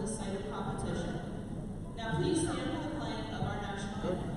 this site of competition. Now please stand for the playing of our national anthem.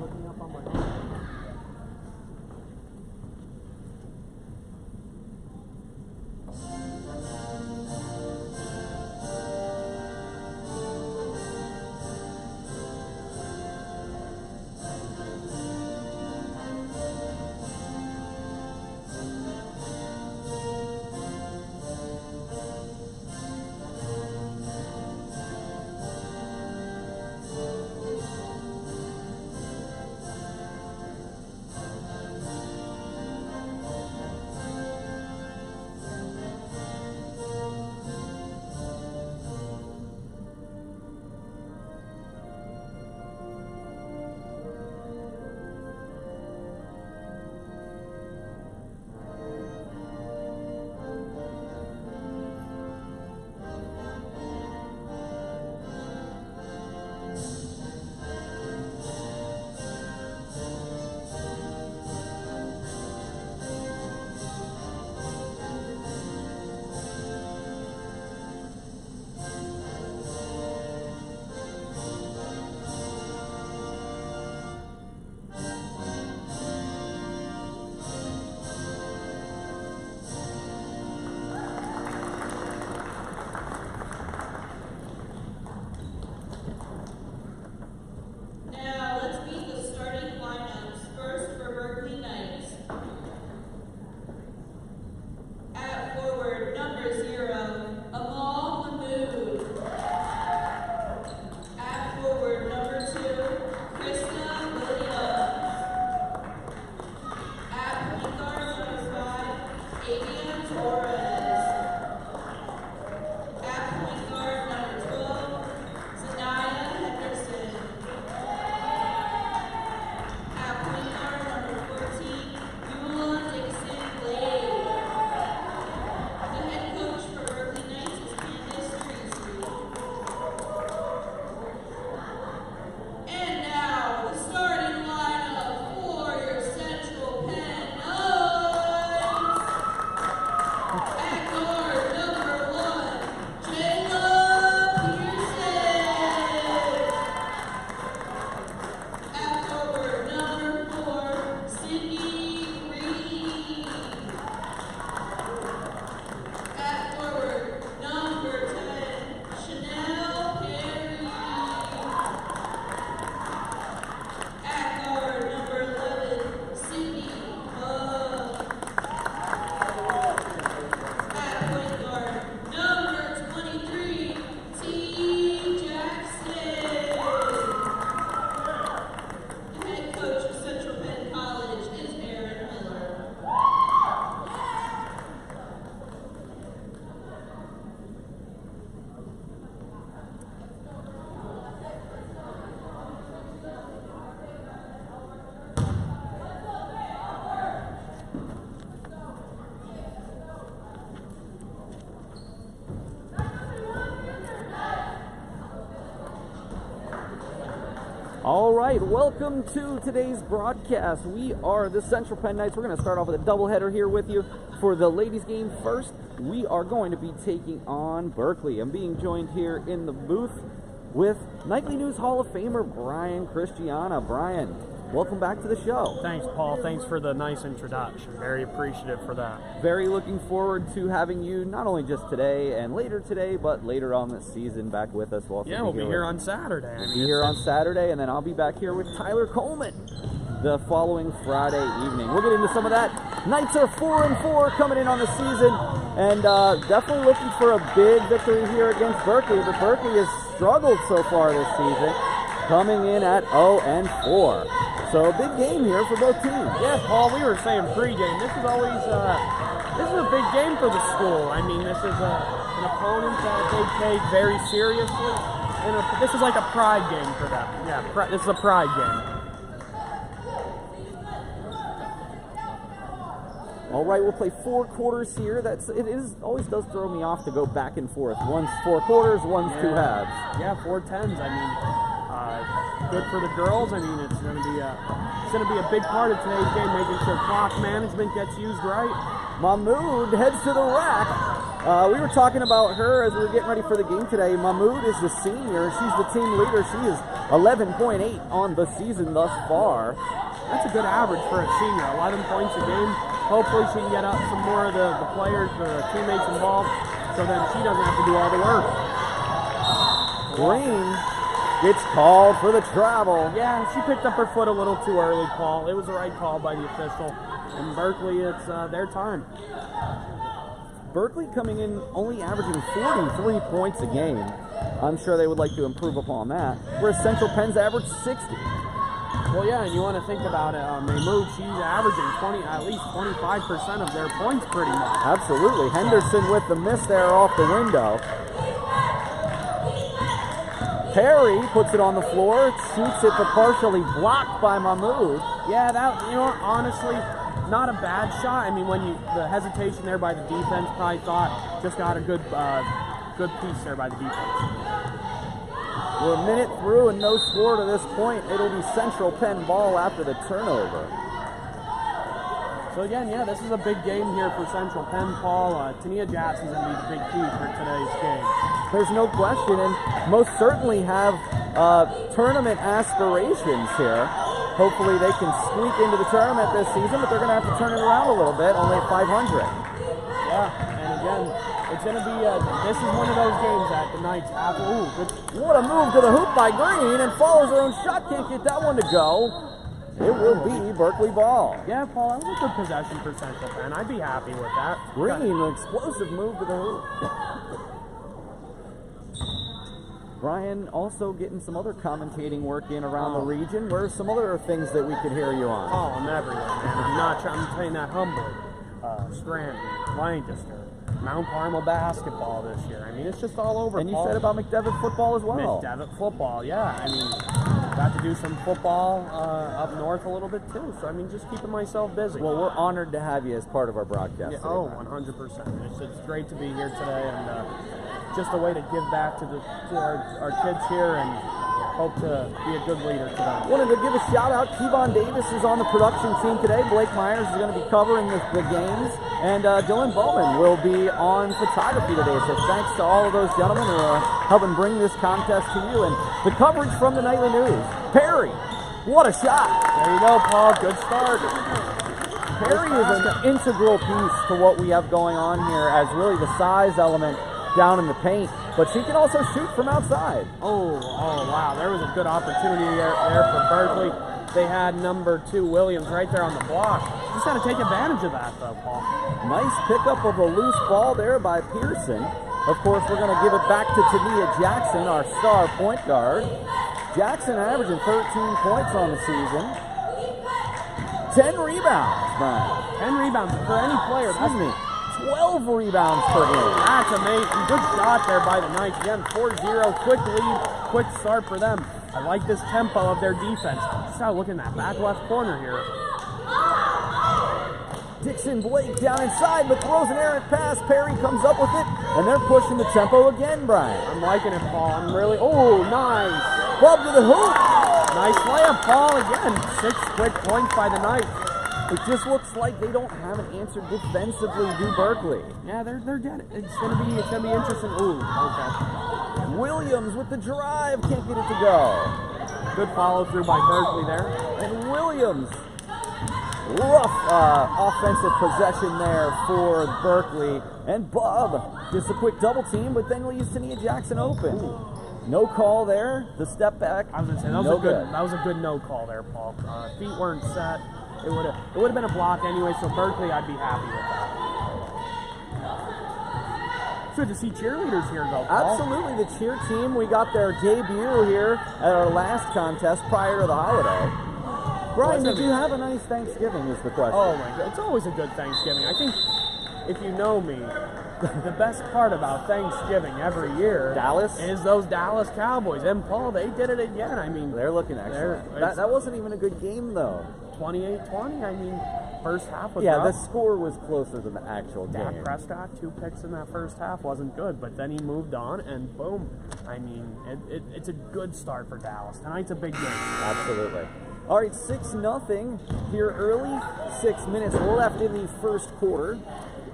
All right, welcome to today's broadcast. We are the Central Penn Knights. We're going to start off with a doubleheader here with you. For the ladies' game first, we are going to be taking on Berkeley. I'm being joined here in the booth with Nightly News Hall of Famer Brian Christiana. Brian, welcome back to the show. Thanks, Paul. Thanks for the nice introduction. Very appreciative for that. Very looking forward to having you not only just today and later today, but later on this season back with us. We'll be here on Saturday. We'll be here on Saturday, and then I'll be back here with Tyler Coleman the following Friday evening. We'll get into some of that. Knights are 4-4 coming in on the season, and definitely looking for a big victory here against Berkeley, but Berkeley has struggled so far this season, coming in at 0-4. So a big game here for both teams. Yeah, Paul, we were saying pregame, this is always this is a big game for the school. I mean, this is an opponent that they take very seriously, and this is like a pride game for them. Yeah, this is a pride game. All right, we'll play 4 quarters here. Always does throw me off to go back and forth. One's 4 quarters, one's 2 halves. Yeah, 4 10s. I mean, good for the girls. I mean, it's going to be a big part of today's game, making sure clock management gets used right. Mahmoud heads to the rack, We were talking about her as we were getting ready for the game today. Mahmood is the senior. She's the team leader. She is 11.8 on the season thus far. That's a good average for a senior, 11 points a game. Hopefully she can get up some more of the players, the teammates involved, so then she doesn't have to do all the work. Green gets called for the travel. Yeah, she picked up her foot a little too early, Paul. It was the right call by the official. In Berkeley, it's their time. Berkeley coming in only averaging 43 points a game. I'm sure they would like to improve upon that. Whereas Central Penn's average 60. Well, yeah, and you want to think about it. Mahmood, she's averaging at least 25% of their points pretty much. Absolutely. Henderson with the miss there off the window. Perry puts it on the floor, shoots it, but partially blocked by Mahmood. Yeah, honestly, not a bad shot. I mean, the hesitation there by the defense, probably thought just got a good piece there by the defense. We're a minute through and no score to this point. It'll be Central Penn ball after the turnover. So again, yeah, this is a big game here for Central Penn, Paul. Tahniyaah Jackson's going to be the big key for today's game. There's no question, and most certainly have tournament aspirations here. Hopefully they can squeak into the tournament this season, but they're going to have to turn it around a little bit, only at 500. Yeah, and again, it's going to be, this is one of those games that the Knights have. Ooh, good. What a move to the hoop by Green, and follows her own shot, can't get that one to go. It will be Berkeley ball. Yeah, Paul, that was a good possession for Central Penn. I'd be happy with that. Green, an explosive move to the hoop. Brian, also getting some other commentating work in around the region. Where are some other things that we could hear you on? Oh, I'm everywhere, man. I'm saying that humbly. Scranton, Lancaster, Mount Carmel basketball this year. I mean, it's just all over. And you Paul. said about McDevitt football as well. McDevitt football, yeah. I mean, got to do some football up north a little bit too. So I mean, just keeping myself busy. Well, we're honored to have you as part of our broadcast. Yeah, today, 100%. It's great to be here today, and just a way to give back to our kids here, and hope to be a good leader to them. Wanted to give a shout out. Kevon Davis is on the production team today. Blake Myers is going to be covering the games, and Dylan Bowman will be on photography today. So thanks to all of those gentlemen who are helping bring this contest to you, and the coverage from the Nightly News. Perry, what a shot! There you go, Paul. Good start. Perry is an integral piece to what we have going on here, as really the size element down in the paint, but she can also shoot from outside. Oh, wow. There was a good opportunity there for Berkeley. They had number 2, Williams, right there on the block. Just got to take advantage of that, though, Paul. Nice pickup of a loose ball there by Pearson. Of course, we're going to give it back to Tahniyaah Jackson, our star point guard. Jackson averaging 13 points on the season. 10 rebounds, Brian. 10 rebounds for any player. 12 rebounds per game. That's amazing. Good shot there by the Knights. Again, 4-0. Quick lead, quick start for them. I like this tempo of their defense. Just gotta look in that back left corner here. Dixon Blake down inside, but throws an errant pass. Perry comes up with it, and they're pushing the tempo again, Brian. I'm liking it, Paul. I'm really, oh, nice. Bub to the hoop. Nice layup, Paul. Again, 6 quick points by the Knights. It just looks like they don't have an answer defensively, do Berkeley. Yeah, they're dead. It's gonna be interesting. Ooh, okay. Williams with the drive, can't get it to go. Good follow through by Berkeley there. And Williams, rough offensive possession there for Berkeley. And Bub, just a quick double team, but then leaves Tahniyaah Jackson open. Ooh. No call there. The step back. I was gonna say that was a good no call there, Paul. Feet weren't set. It would have been a block anyway, so Berkeley, I'd be happy with that. It's good to see cheerleaders here, though, Paul. Absolutely, the cheer team. We got their debut here at our last contest prior to the holiday. Brian, did you have a nice Thanksgiving is the question. Oh, my God. It's always a good Thanksgiving. I think, if you know me, the best part about Thanksgiving every year is those Dallas Cowboys. And, Paul, they did it again. I mean, they're looking excellent. That wasn't even a good game, though. 28-20, I mean, first half was rough. rough. The score was closer than the actual game. Dak Prescott, 2 picks in that first half, wasn't good, but then he moved on, and boom. I mean, it's a good start for Dallas. Tonight's a big game. Absolutely. All right, 6-0 here early. 6 minutes left in the first quarter.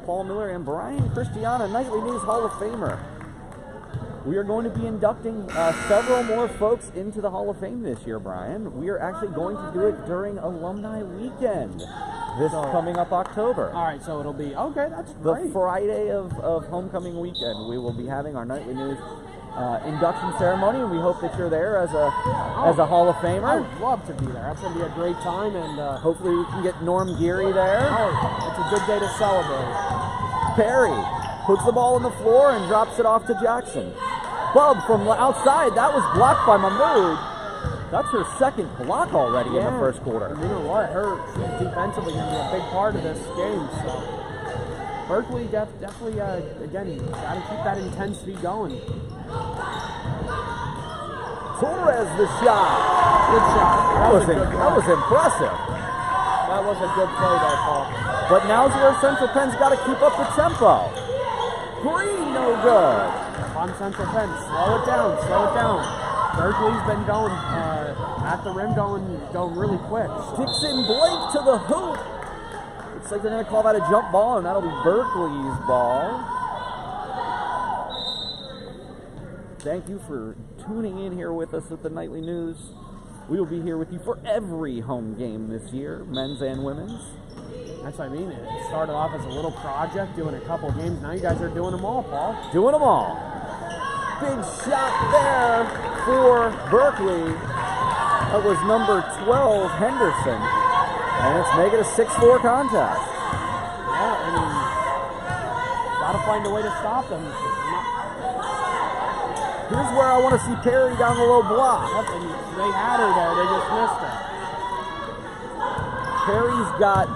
Paul Miller and Brian Christiana, Nightly News Hall of Famer. We are going to be inducting several more folks into the Hall of Fame this year, Brian. We are actually going to do it during Alumni Weekend this coming up October. All right, so it'll be, okay, that's great. The Friday of Homecoming Weekend, we will be having our Nightly News induction ceremony, and we hope that you're there as a Hall of Famer. I'd love to be there. That's going to be a great time, and hopefully we can get Norm Geary there. Oh, it's a good day to celebrate. Perry puts the ball on the floor and drops it off to Jackson. Bub from outside, that was blocked by Mahmood. That's her second block already in the first quarter. You know what? She's defensively going to be a big part of this game. So Berkeley definitely, again, got to keep that intensity going. Torres the shot. Good shot. That was impressive. That was a good play there, Paul. But now's where Central Penn's got to keep up the tempo. Green, no good. On Central Penn, slow it down. Berkeley's been going at the rim, going really quick. Dixon Blake to the hoop. Looks like they're going to call that a jump ball, and that'll be Berkeley's ball. Thank you for tuning in here with us at the Nightly News. We will be here with you for every home game this year, men's and women's. That's what I mean. It started off as a little project, doing a couple games. Now you guys are doing them all, Paul. Doing them all. Big shot there for Berkeley. That was number 12, Henderson. And it's making a 6-4 contest. Yeah, I mean, gotta find a way to stop them. Here's where I want to see Perry down the low block. They had her there, they just missed her. Perry's got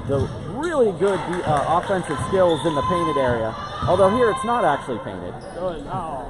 the really good offensive skills in the painted area. Although here it's not actually painted. Good. Oh.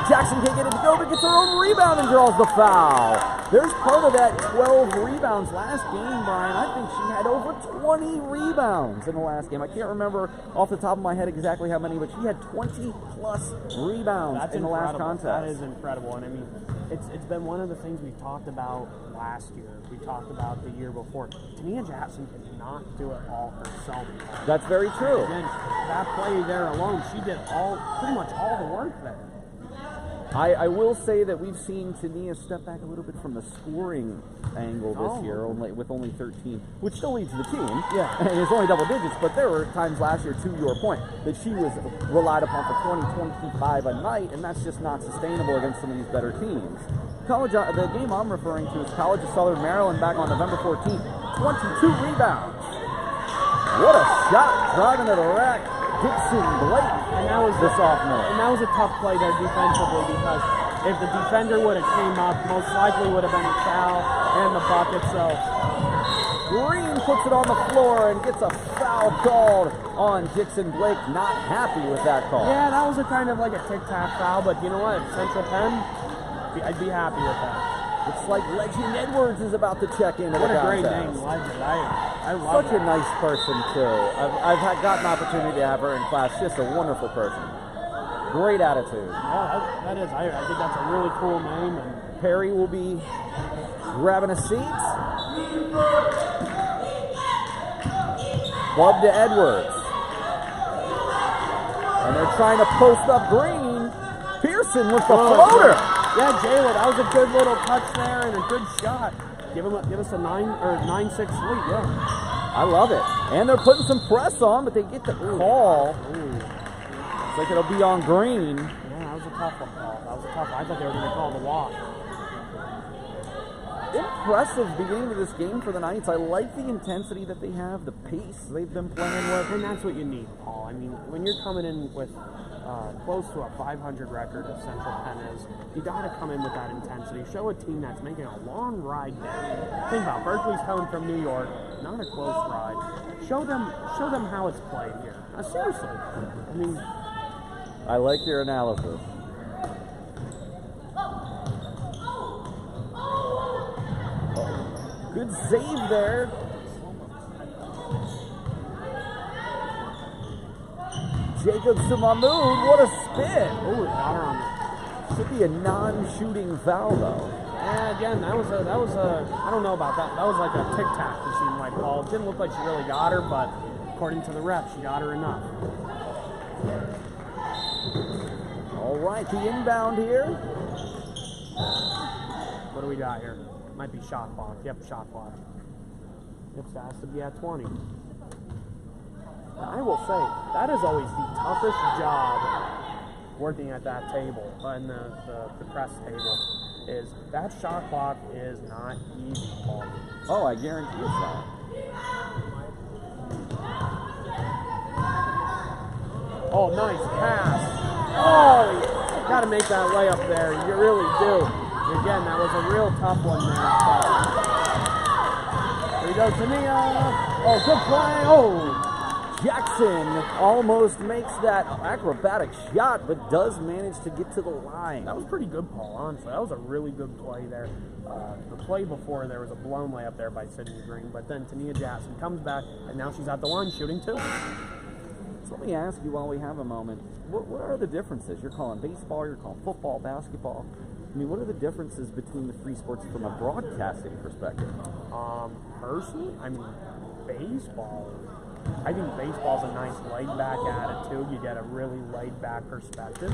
Jackson can't get it to go, but gets her own rebound and draws the foul. There's part of that 12 rebounds last game, Brian. I think she had over 20 rebounds in the last game. I can't remember off the top of my head exactly how many, but she had 20-plus rebounds in the last contest. That is incredible. And I mean, it's been one of the things we've talked about last year. We talked about the year before. Tahniyaah Jackson cannot do it all herself. That's very true. And then that play there alone, she did pretty much all the work there. I will say that we've seen Tahniyaah step back a little bit from the scoring angle this year, with only 13, which still leads the team. Yeah. And it's only double digits, but there were times last year, to your point, that she was relied upon for 20, 25 a night, and that's just not sustainable against some of these better teams. The game I'm referring to is College of Southern Maryland back on November 14th. 22 rebounds. What a shot, driving to the rack. Dixon Blake, and that was the sophomore. And that was a tough play there defensively, because if the defender would have came up, most likely would have been a foul and the bucket. So Green puts it on the floor and gets a foul called on Dixon Blake. Not happy with that call. Yeah, that was a kind of like a tic-tac foul, but you know what? Central Penn, I'd be happy with that. Looks like Legend Edwards is about to check in. What a great name, Legend. I love Such a nice person, too. I've got an opportunity to have her in class. Just a wonderful person. Great attitude. Yeah, that is. I think that's a really cool name. And Perry will be grabbing a seat. Bub to Edwards. And they're trying to post up Green. Pearson with the floater. Yeah, Jayla, that was a good little touch there and a good shot. Give us a 9-6 lead, yeah. I love it. And they're putting some press on, but they get the call. Looks like it'll be on Green. Yeah, that was a tough one, Paul. That was a tough one. I thought they were going to call the walk. Impressive beginning of this game for the Knights. I like the intensity that they have, the pace they've been playing with. And that's what you need, Paul. I mean, when you're coming in with close to a 500 record as Central Penn is, you got to come in with that intensity. Show a team that's making a long ride down. Think about it. Berkeley's coming from New York, not a close ride. Show them how it's played here. Seriously. I mean, I like your analysis. Good save there. Jacobs to Mahmood. What a spin. Oh, got her on that. Should be a non-shooting foul, though. Yeah, again, that was a I don't know about that. That was like a tic-tac, it seemed like, Paul. It didn't look like she really got her, but according to the ref, she got her enough. All right, the inbound here. What do we got here? Might be shot clock. Yep, shot clock. It has to be at 20. Now, I will say, that is always the toughest job working at that table, in the press table, is that shot clock is not easy, Paul. Oh, I guarantee it's not. Oh, nice pass. Oh, you got to make that layup there. You really do. Again, that was a real tough one there. Here we go, Tahniyaah. Oh, good play. Oh. Jackson almost makes that acrobatic shot, but does manage to get to the line. That was pretty good, Paul, honestly. That was a really good play there. The play before, there was a blown layup there by Sydney Green, but then Tahniyaah Jackson comes back, and now she's at the line shooting too. So let me ask you while we have a moment, what are the differences? You're calling baseball, you're calling football, basketball. I mean, what are the differences between the three sports from a broadcasting perspective? Personally, I mean, baseball. I think baseball's a nice laid-back attitude. You get a really laid-back perspective.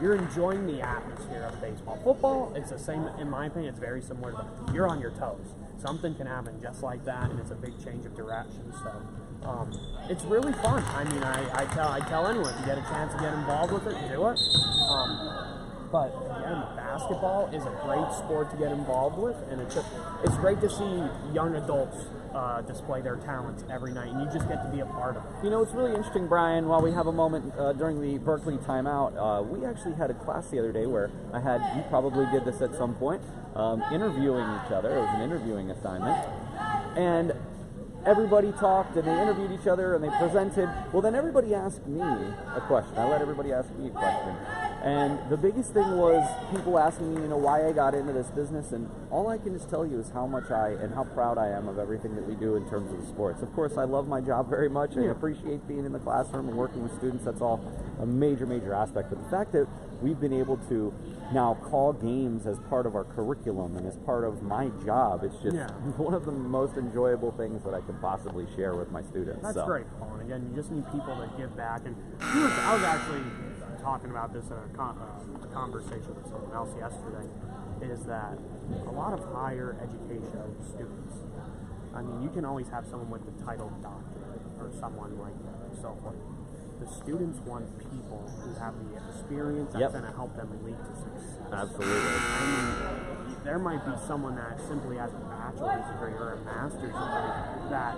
You're enjoying the atmosphere of baseball. Football, it's the same, in my opinion, it's very similar to that. You're on your toes. Something can happen just like that, and it's a big change of direction. So it's really fun. I mean, I tell anyone, if you get a chance to get involved with it, do it. But again, basketball is a great sport to get involved with, and it's great to see young adults display their talents every night, and you just get to be a part of it. You know, it's really interesting, Brian, while we have a moment during the Berkeley timeout, we actually had a class the other day where you probably did this at some point, interviewing each other. It was an interviewing assignment. And everybody talked, and they interviewed each other, and they presented. Well, then everybody asked me a question. I let everybody ask me a question. And the biggest thing was people asking me, why I got into this business, and all I can just tell you is how much and how proud I am of everything that we do in terms of the sports. Of course, I love my job very much. I appreciate being in the classroom and working with students. That's all a major, major aspect. But the fact that we've been able to now call games as part of our curriculum and as part of my job, it's just one of the most enjoyable things that I can possibly share with my students. That's great, Paul. And again, you just need people that give back. And I was actually talking about this in a conversation with someone else yesterday, is that a lot of higher education students, I mean, you can always have someone with the title doctorate or someone like that, so forth. The students want people who have the experience that's going to help them lead to success. Absolutely. I mean, there might be someone that simply has a bachelor's degree or a master's degree that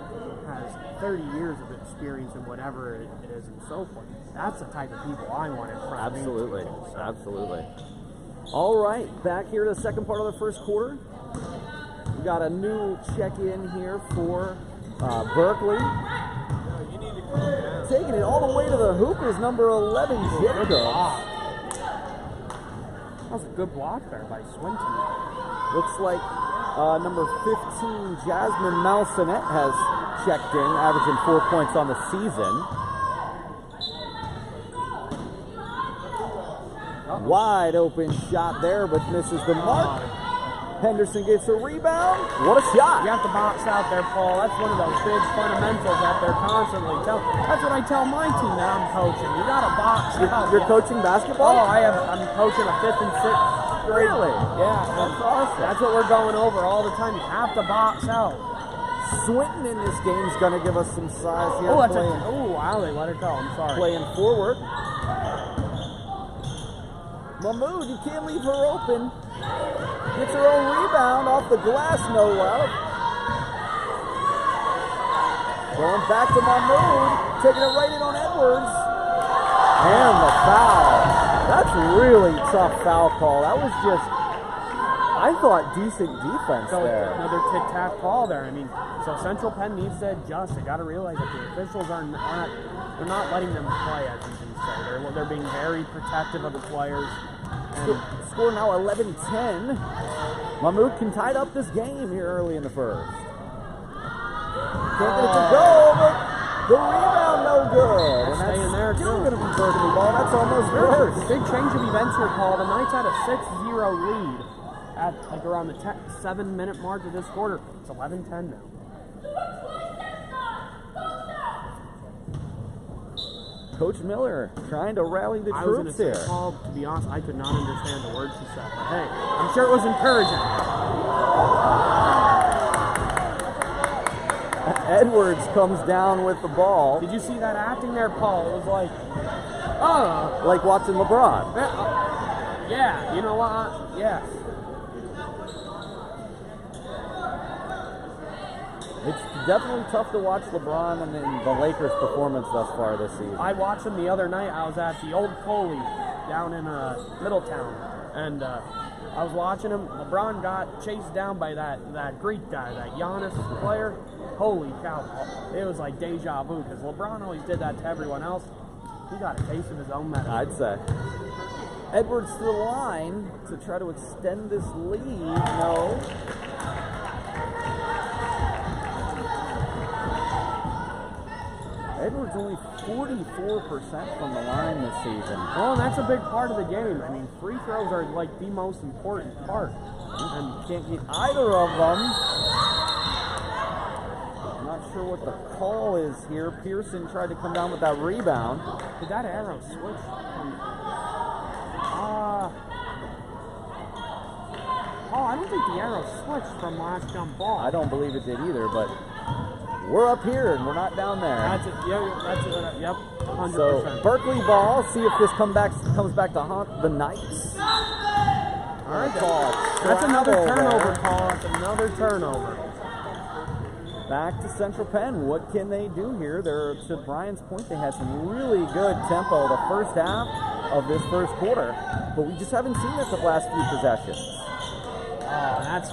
has 30 years of experience in whatever it is and so forth. That's the type of people I want in front of me. Absolutely. Absolutely. All right, back here to the second part of the first quarter. We got a new check-in here for Berkeley. Taking it all the way to the hoop is number 11, Jericho. That was a good block there by Swinton. Looks like number 15, Jasmine Malsonet, has checked in, averaging 4 points on the season. Wide open shot there, but misses the mark. Henderson gets a rebound. What a shot. You have to box out there, Paul. That's one of those big fundamentals that they're constantly telling. That's what I tell my team that I'm coaching. You got to box out. You're coaching basketball? Oh, I'm coaching a 5th and 6th grade. Really? Yeah, that's awesome. That's what we're going over all the time. You have to box out. Swinton in this game is going to give us some size here. Wow, they let it go. I'm sorry. Playing forward. Mahmood, you can't leave her open. Gets her own rebound off the glass, no love. Going back to Mahmood, taking it right in on Edwards. And the foul. That's really tough foul call. That was just, I thought, decent defense there. Another tic-tac call there. I mean, so Central Penn needs to adjust. They got to realize that the officials they're not letting them play, as you can say. They're being very protective of the players. Score now 11-10. Mahmood can tie up this game here early in the first. Can't get it to go, but the rebound no good. And that's still going to be Berkeley ball. That's almost worse. Big change of events here, Paul. The Knights had a 6-0 lead at around the 7-minute mark of this quarter. It's 11-10 now. Coach Miller trying to rally the I was troops gonna here. say, Paul, to be honest, I could not understand the words she said, but hey, I'm sure it was encouraging. Edwards comes down with the ball. Did you see that acting there, Paul? It was like, oh. Like watching LeBron. Yeah, you know what? Yeah. It's definitely tough to watch LeBron and the Lakers' performance thus far this season. I watched him the other night. I was at the Old Coley down in Middletown, and I was watching him. LeBron got chased down by that Greek guy, that Giannis player. Holy cow. It was like deja vu, because LeBron always did that to everyone else. He got a taste of his own medicine. I'd say. Edwards to the line to try to extend this lead. No. Edwards only 44% from the line this season. Well, that's a big part of the game. I mean, free throws are like the most important part. And can't get either of them. Not sure what the call is here. Pearson tried to come down with that rebound. Did that arrow switch? Oh, I don't think the arrow switched from last jump ball. I don't believe it did either, but we're up here and we're not down there. That's it. Yeah, that's it. Yep, 100%. So Berkeley ball. See if this comes back to haunt the Knights. All right, call. that's another turnover there. call. That's another turnover. Back to Central Penn. What can they do here? They're, to Brian's point, they had some really good tempo the first half of this first quarter, but we just haven't seen it the last few possessions. Oh, that's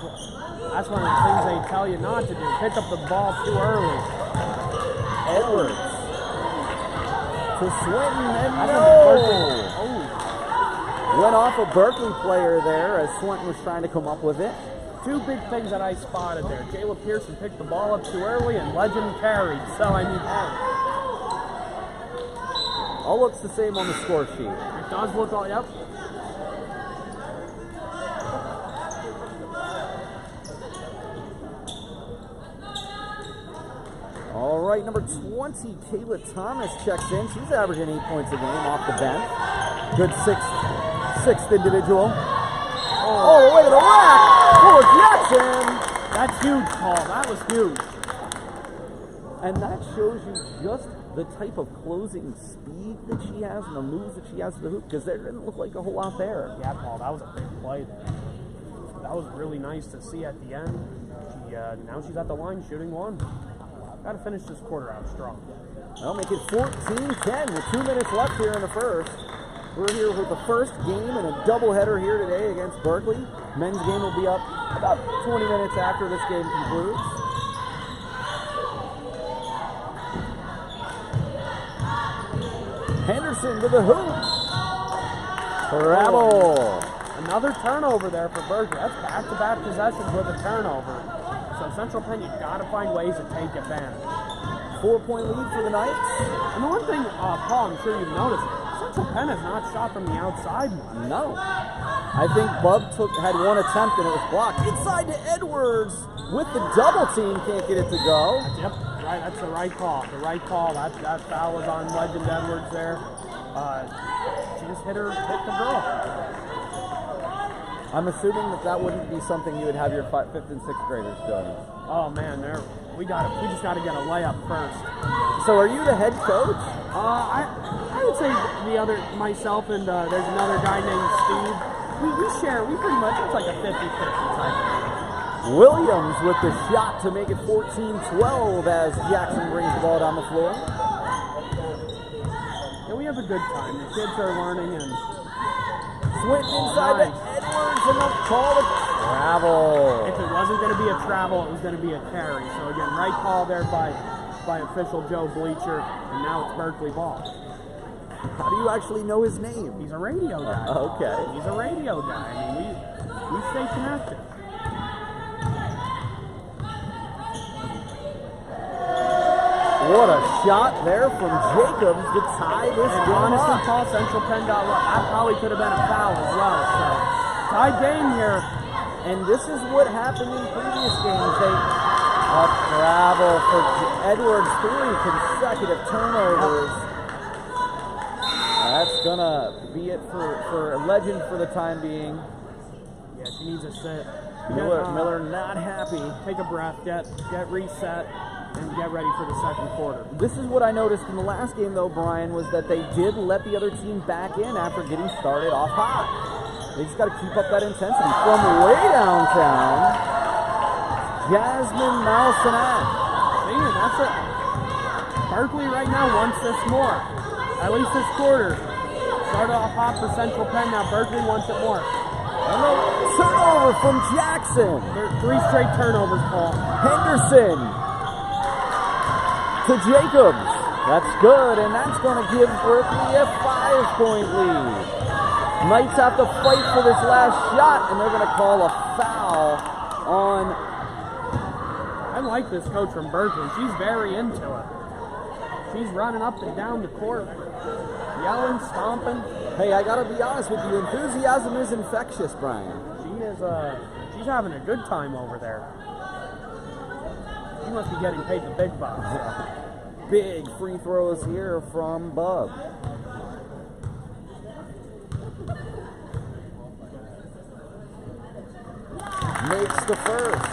one of the things they tell you not to do. Pick up the ball too early. Edwards to Swinton, and That's no! Oh. Went off a Berkeley player there as Swinton was trying to come up with it. Two big things that I spotted there. Jayla Pearson picked the ball up too early, and Legend carried. So, I mean, All looks the same on the score sheet. it does look all, yep. All right, number 20, Kayla Thomas checks in. She's averaging 8 points a game off the bench. Good sixth individual. Oh, look at the rack! Fuller Jackson! That's huge, Paul. That was huge. And that shows you just the type of closing speed that she has and the moves that she has to the hoop, because there didn't look like a whole lot there. Yeah, Paul, that was a big play there. That was really nice to see at the end. Now she's at the line shooting one. Got to finish this quarter out strong. That'll make it 14-10 with 2 minutes left here in the first. We're here with the first game and a doubleheader here today against Berkeley. Men's game will be up about 20 minutes after this game concludes. Henderson to the hoop. Travel. Another turnover there for Berkeley. That's back-to-back possessions with a turnover. So Central Penn, you've got to find ways to take advantage. 4-point lead for the Knights. And the one thing, Paul, I'm sure you've noticed, Central Penn has not shot from the outside much. No. I think Bub had one attempt and it was blocked. Inside to Edwards with the double team. Can't get it to go. Yep, right. That's the right call. The right call. That foul was on Legend Edwards there. She just hit the girl. I'm assuming that wouldn't be something you would have your 5th and 6th graders doing. Oh man, we just got to get a layup first. So are you the head coach? I would say myself and there's another guy named Steve. We pretty much, it's like a 50-50 type of thing. Williams with the shot to make it 14-12 as Jackson brings the ball down the floor. Yeah, we have a good time. The kids are learning and Swinton inside to Edwards and the call to travel. If it wasn't going to be a travel, it was going to be a carry. So again, right call there by official Joe Bleacher, and now it's Berkeley ball. How do you actually know his name? He's a radio guy. Okay. He's a radio guy. I mean, we stay connected. What a shot there from Jacobs to tie this game Honestly, up. Paul, Central Penn got lucky. That probably could have been a foul as well. So, tied game here. And this is what happened in previous games. They travel for Edwards, 3 consecutive turnovers. gonna be it for Legend for the time being. Yeah, she needs a sit. Miller not happy. Take a breath, get reset, and get ready for the second quarter. This is what I noticed in the last game, though, Brian, was that they did let the other team back in after getting started off hot. They just got to keep up that intensity. From way downtown, Jasmine Malsonat. See, that's it. Berkeley right now wants this more. At least this quarter. Started off hot for Central Penn, now Berkeley wants it more. And a turnover from Jackson. 3 straight turnovers, Paul. Henderson to Jacobs. That's good, and that's going to give Berkeley a 5-point lead. Knights have to fight for this last shot, and they're going to call a foul on. I like this coach from Berkeley. She's very into it. She's running up and down the court, yelling, stomping. Hey, I got to be honest with you. Enthusiasm is infectious, Brian. She is. She's having a good time over there. She must be getting paid the big bucks. Big free throws here from Bub. Makes the first.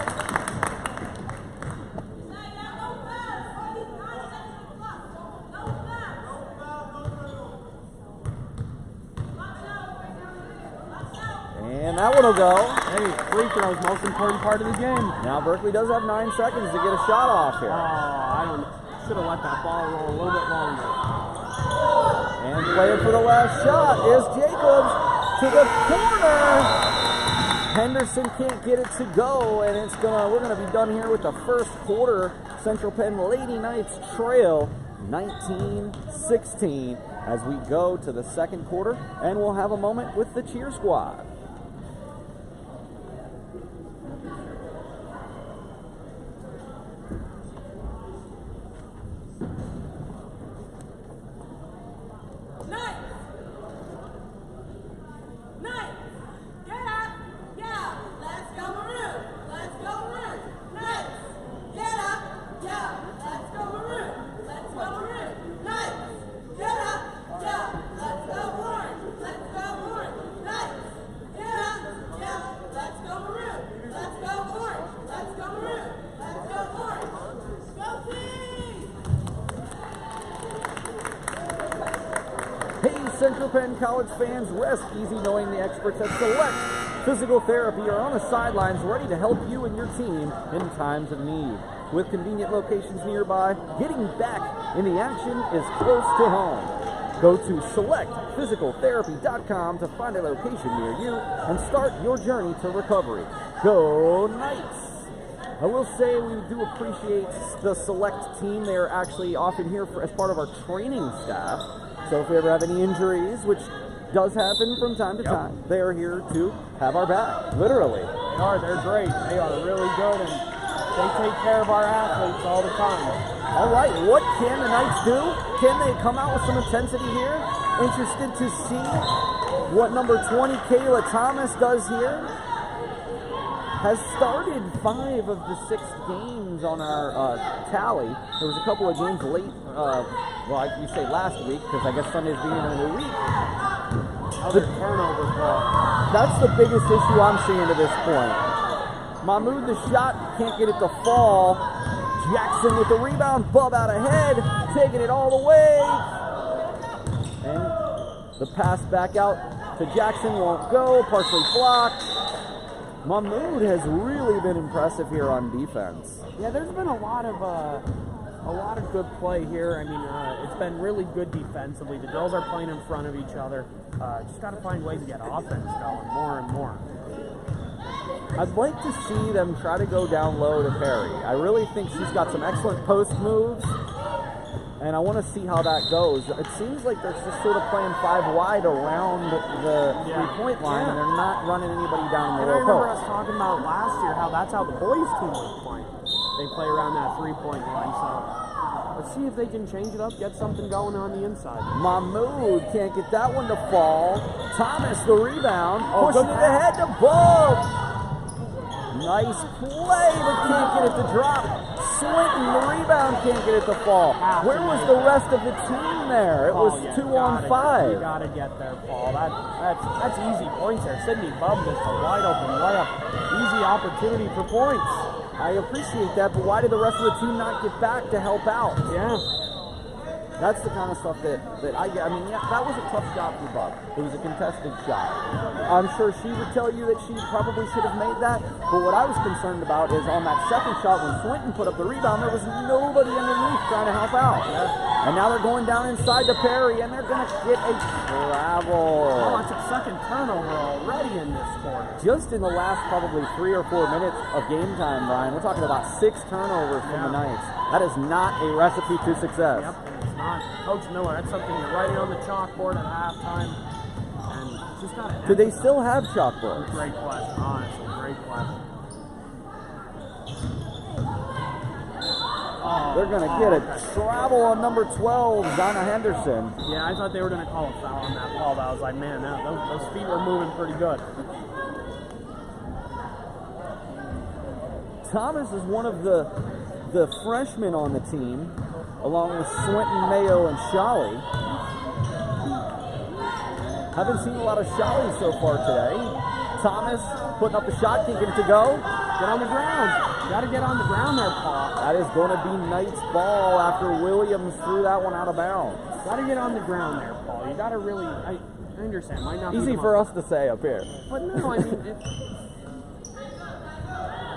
And that one will go. Hey, free throws, most important part of the game. Now Berkeley does have 9 seconds to get a shot off here. Should have let that ball roll a little bit longer. And playing for the last shot is Jacobs to the corner. Henderson can't get it to go, and we're gonna be done here with the first quarter. Central Penn Lady Knights trail 19-16 as we go to the second quarter, and we'll have a moment with the cheer squad. Central Penn College fans, rest easy knowing the experts at Select Physical Therapy are on the sidelines ready to help you and your team in times of need. With convenient locations nearby, getting back in the action is close to home. Go to selectphysicaltherapy.com to find a location near you and start your journey to recovery. Go Knights! I will say we do appreciate the Select team. They are actually often here as part of our training staff. So if we ever have any injuries, which does happen from time to time, they are here to have our back, literally. They are. They're great. They are really good, and they take care of our athletes all the time. All right, what can the Knights do? Can they come out with some intensity here? Interested to see what number 20, Kayla Thomas, does here. Has started 5 of the 6 games on our tally. There was a couple of games late, you say last week, because I guess Sunday's beginning of the week. Other turnovers, that's the biggest issue I'm seeing to this point. Mahmoud, the shot, can't get it to fall. Jackson with the rebound, Bub out ahead, taking it all the way. And the pass back out to Jackson won't go, partially blocked. Mahmoud has really been impressive here on defense. Yeah, there's been a lot of good play here. I mean, it's been really good defensively. The girls are playing in front of each other. Just got to find ways to get offense going more and more. I'd like to see them try to go down low to Perry. I really think she's got some excellent post moves, and I want to see how that goes. It seems like they're just sort of playing 5 wide around the 3-point line, and they're not running anybody down in the low post. I remember us talking about last year how that's how the boys team was playing. They play around that 3-point line, so let's see if they can change it up, get something going on the inside. Mahmoud can't get that one to fall. Thomas the rebound, pushing it ahead to Bub. Nice play, but can't get it to drop. 6 Swinton, the rebound, can't get it to fall. Where was the rest of the team there? It was 2 on 5. You gotta get there, Paul. That's easy points there. Sydney Bubb missed a wide open layup. Easy opportunity for points. I appreciate that, but why did the rest of the team not get back to help out? Yeah. That's the kind of stuff that I get. I mean, yeah, that was a tough shot for Bubb. It was a contested shot. I'm sure she would tell you that she probably should have made that, but what I was concerned about is on that second shot when Swinton put up the rebound, there was nobody underneath trying to help out. Yeah. And now they're going down inside to Perry, and they're going to get a travel. Oh, it's a second turnover already in this quarter. Just in the last probably 3 or 4 minutes of game time, Brian, we're talking about 6 turnovers from the Knights. That is not a recipe to success. Yep, it's not. Coach Miller, that's something you're writing on the chalkboard at halftime. And just got to. Do they still have chalkboards? Great question, honestly. Great question. They're going to get a travel on number 12, Zana Henderson. Yeah, I thought they were going to call a foul on that ball, but I was like, man, those feet were moving pretty good. Thomas is one of the freshmen on the team, along with Swinton, Mayo, and Shawley. Haven't seen a lot of Shawley so far today. Thomas putting up the shot, can't get it to go. Get on the ground. Got to get on the ground there, Paul. That is going to be Knight's ball after Williams threw that one out of bounds. Got to get on the ground there, Paul. You got to really, I understand. Might not easy be for us to say up here. But no, I mean, if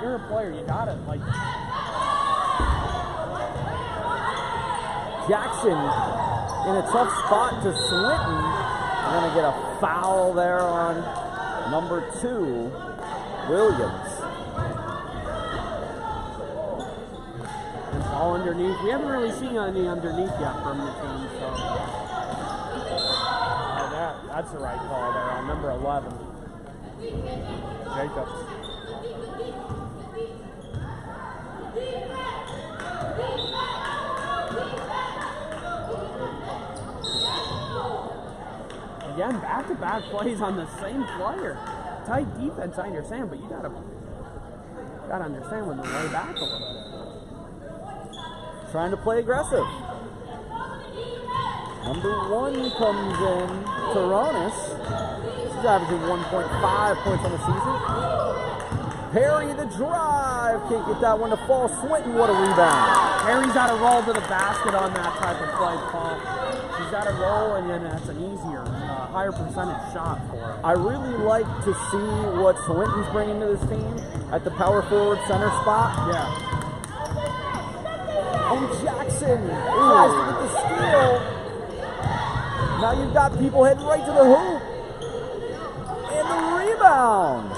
you're a player, you got to, like... Jackson in a tough spot to Swinton. We're going to get a foul there on number 2, Williams. It's all underneath. We haven't really seen any underneath yet from the team, so that's the right call there on number 11. Jacobs. Again, back-to-back plays on the same player. Tight defense, I understand, but you gotta understand when to lay back a little bit. Trying to play aggressive. Number 1 comes in, Toronis. He's averaging 1.5 points on the season. Perry the drive, can't get that one to fall. Swinton, what a rebound. Perry's got to roll to the basket on that type of play, Paul. She's got to roll, and then that's an easier, higher percentage shot for her. I really like to see what Swinton's bringing to this team at the power forward center spot. Yeah. And Jackson tries to get the steal. Now you've got people heading right to the hoop. And the rebound.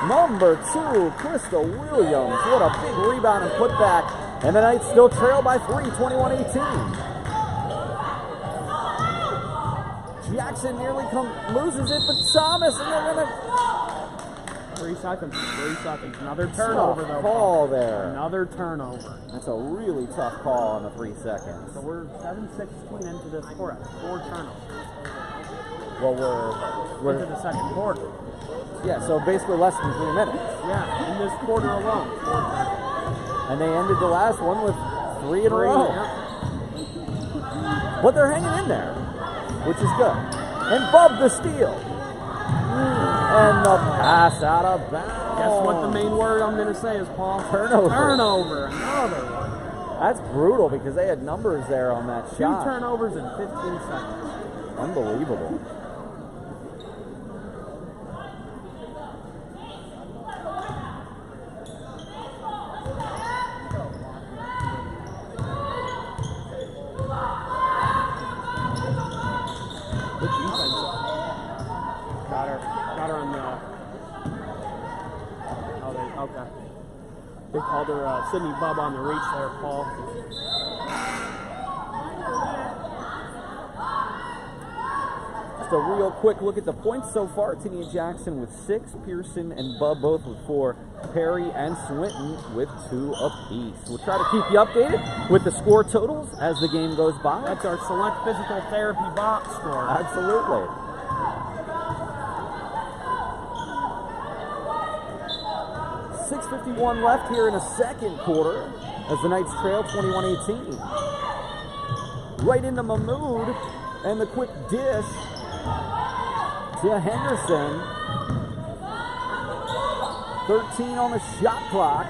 Number 2, Crystal Williams. What a big rebound and putback. And the Knights still trail by 3, 21-18. Jackson nearly loses it, but Thomas, and they're going to... 3 seconds. Another turnover, though. Call there. Another turnover. That's a really tough call on the 3 seconds. So we're 7:16 into this quarter. 4 turnovers. Well, we're into the second quarter. Yeah, so basically less than 3 minutes. Yeah, in this quarter alone. 4 turnovers. And they ended the last one with 3 in a row. Yep. But they're hanging in there, which is good. And Bubb the steal. And the pass out of bounds. Guess what the main word I'm going to say is, Paul? Turnover. Turnover. Another one. That's brutal because they had numbers there on that 2 shot. 2 turnovers in 15 seconds. Unbelievable. Good defense. Got her on the... Okay. They called her Sydney Bubb on the reach there, Paul. Just a real quick look at the points so far. Tahniyaah Jackson with 6, Pearson and Bubb both with 4, Perry and Swinton with 2 apiece. We'll try to keep you updated with the score totals as the game goes by. That's our select physical therapy box score. Absolutely. .6:51 left here in the second quarter. as the Knights trail 21-18. Right into Mahmood, and the quick dish to Henderson. 13 on the shot clock.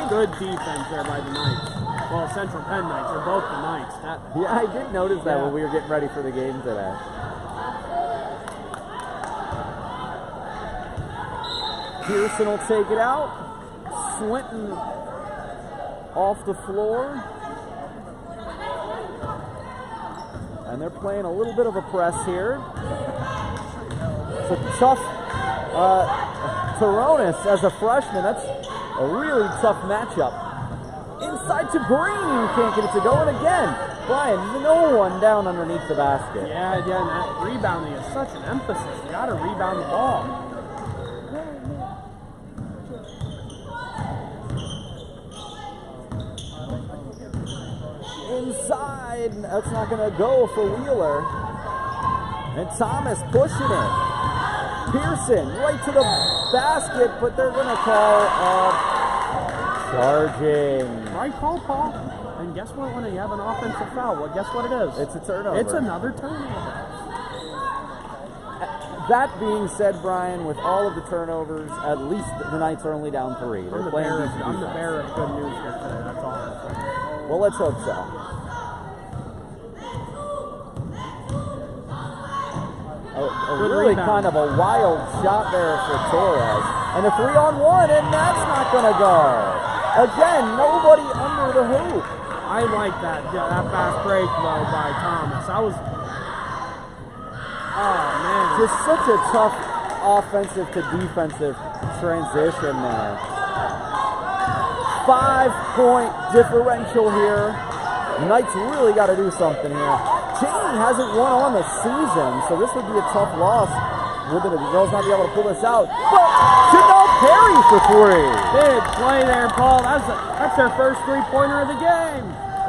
Good defense there by the Knights. Well, Central Penn Knights, they're both the Knights. Yeah, I did notice that when we were getting ready for the game today. Pearson will take it out. Swinton off the floor. And they're playing a little bit of a press here. It's a tough Toronis as a freshman. That's a really tough matchup. Inside to Green, can't get it to go, and again, Brian, no one down underneath the basket. Yeah, again, that rebounding is such an emphasis. You gotta rebound the ball. Inside, that's not gonna go for Wheeler. And Thomas pushing it. Pearson right to the basket, but they're gonna call charging. Right call, Paul. And guess what? When you have an offensive foul, well, guess what it is? It's a turnover. It's another turnover. That being said, Brian, with all of the turnovers, at least the Knights are only down 3. I'm the bearer of good news here today. That's all I'm saying. Well, let's hope so. A really kind of a wild shot there for Torres. And a 3-on-1, and that's not going to go. Again, nobody under the hoop. I like that fast break, though, by Thomas. Oh, man. Just such a tough offensive to defensive transition there. 5-point differential here. Knights really got to do something here. Jane hasn't won on the season, so this would be a tough loss. Would the girls not be able to pull this out? But Janelle Perry for 3. Big play there, Paul. That's their first 3-pointer of the game.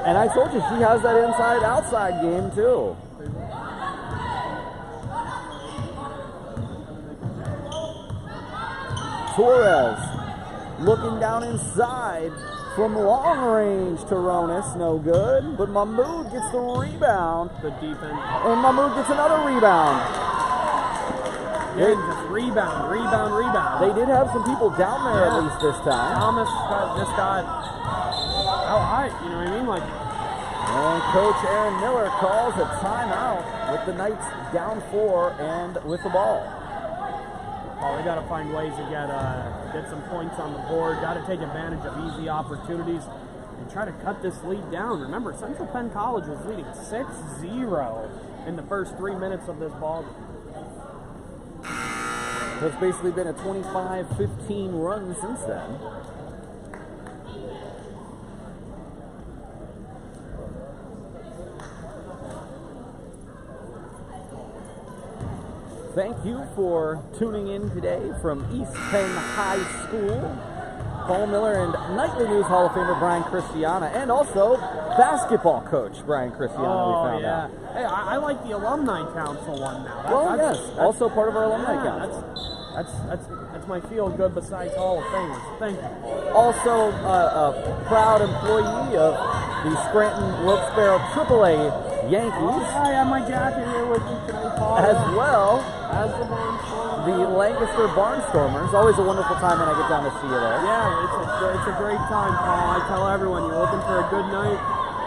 And I told you, she has that inside-outside game, too. Torres looking down inside from long range. Toronis, no good. But Mahmood gets the rebound. Good defense. And Mahmood gets another rebound. Yeah, just rebound. They did have some people down there at least this time. Thomas just got out high, you know what I mean? And Coach Aaron Miller calls a timeout with the Knights down 4 and with the ball. Oh, they got to find ways to get some points on the board. Got to take advantage of easy opportunities and try to cut this lead down. Remember, Central Penn College was leading 6-0 in the first 3 minutes of this ball game. So it's basically been a 25-15 run since then. Thank you for tuning in today from East Penn High School. Paul Miller and Nightly News Hall of Famer Brian Christiana, and also basketball coach Brian Christiana, we found out. Hey, I like the Alumni Council one now. That's also part of our Alumni Council. That's my feel-good besides Hall of Famers. Thank you. Also a proud employee of the Scranton Wilkes-Barre AAA Yankees. I have my jacket here with me today, Paul. As well as the Lancaster Barnstormers. Always a wonderful time when I get down to see you there. Yeah, it's a great time, Paul. I tell everyone, you're looking for a good night,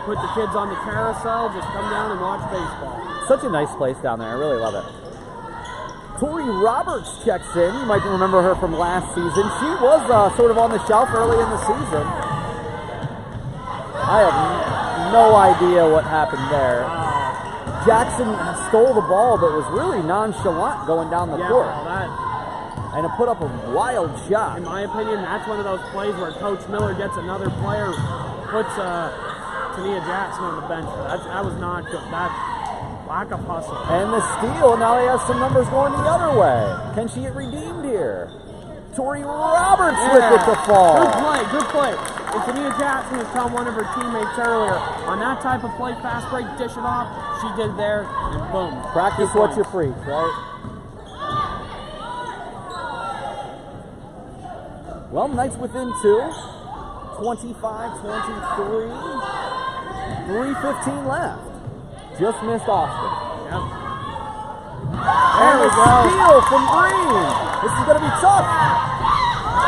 put the kids on the carousel, just come down and watch baseball. Such a nice place down there. I really love it. Tori Roberts checks in. You might remember her from last season. She was sort of on the shelf early in the season. I have no idea what happened there. Jackson stole the ball, but was really nonchalant going down the court. And it put up a wild shot. In my opinion, that's one of those plays where Coach Miller gets another player, puts Tahniyaah Jackson on the bench. That was not good. That lack of hustle. And the steal, now he has some numbers going the other way. Can she get redeemed here? Tori Roberts with it to fall. Good play. And Tahniyaah Jackson was telling one of her teammates earlier, on that type of play, fast break, dish it off, she did there, and boom. Practice what you preach, right? Well, Knights within 2. 25-23. 3:15 left. Just missed Austin. Yep. And a steal from Green. This is going to be tough.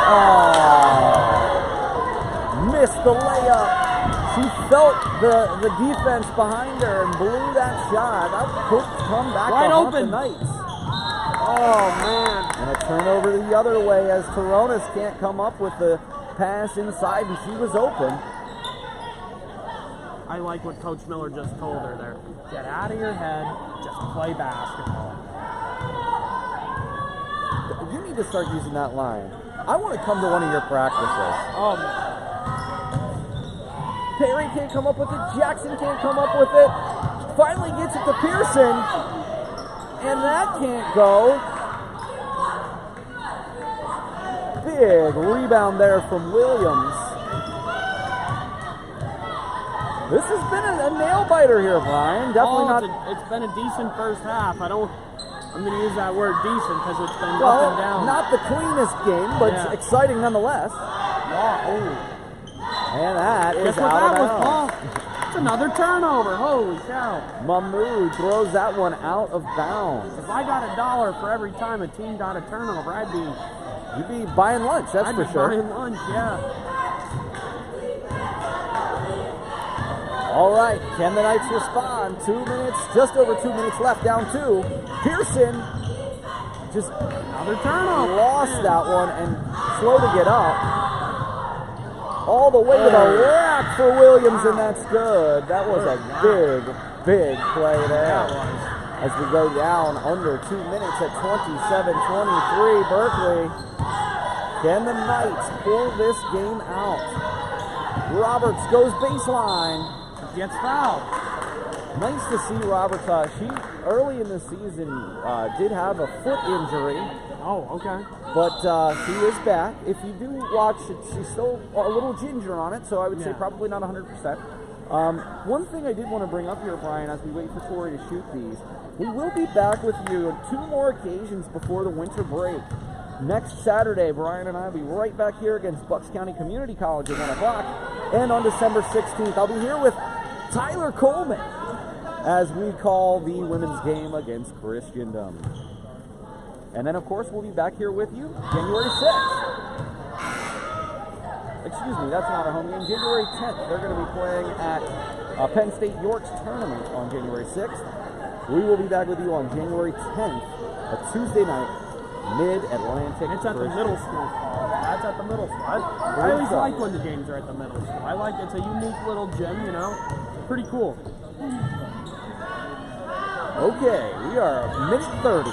Oh, missed the layup. She felt the defense behind her and blew that shot. That could come back wide to haunt open. the Knights. Oh, man. And a turnover the other way as Toronis can't come up with the pass inside, and she was open. I like what Coach Miller just told her there. Get out of your head, just play basketball. You need to start using that line. I want to come to one of your practices. Perry can't come up with it. Jackson can't come up with it. Finally gets it to Pearson. And that can't go. Big rebound there from Williams. This has been a nail biter here, Brian. Definitely not. It's been a decent first half. I'm going to use that word decent because it's been Well, up and down. not the cleanest game, but Yeah. exciting nonetheless. And that is Guess what out that of was, bounds. Paul? It's another turnover. Holy cow. Mahmood throws that one out of bounds. If I got $1 for every time a team got a turnover, You'd be buying lunch, that's I'd for be sure. buying lunch, yeah. All right, can the Knights respond? 2 minutes, just over 2 minutes left, down 2. Pearson just Another turnover. lost that one and slow to get up. All the way to the rack for Williams, and that's good. That was a big play there. As we go down under 2 minutes at 27-23, Berkeley. Can the Knights pull this game out? Roberts goes baseline. Gets fouled. Nice to see Roberts. She early in the season did have a foot injury. Oh, okay. But she is back. If you do watch it, she's still a little ginger on it, so I would say probably not 100%. One thing I did want to bring up here, Brian, as we wait for Tori to shoot these, we will be back with you on 2 more occasions before the winter break. Next Saturday, Brian and I will be right back here against Bucks County Community College at 1 o'clock. And on December 16th, I'll be here with Tyler Coleman as we call the women's game against Christiana. And then, of course, we'll be back here with you January 6th. Excuse me, that's not a home game. January 10th, they're going to be playing at Penn State York's tournament on January 6th. We will be back with you on January 10th, a Tuesday night, Mid-Atlantic. It's at the middle school. That's at the middle school. I always like when the games are at the middle school. I like it's a unique little gym, you know. Pretty cool. Okay, we are a minute 30.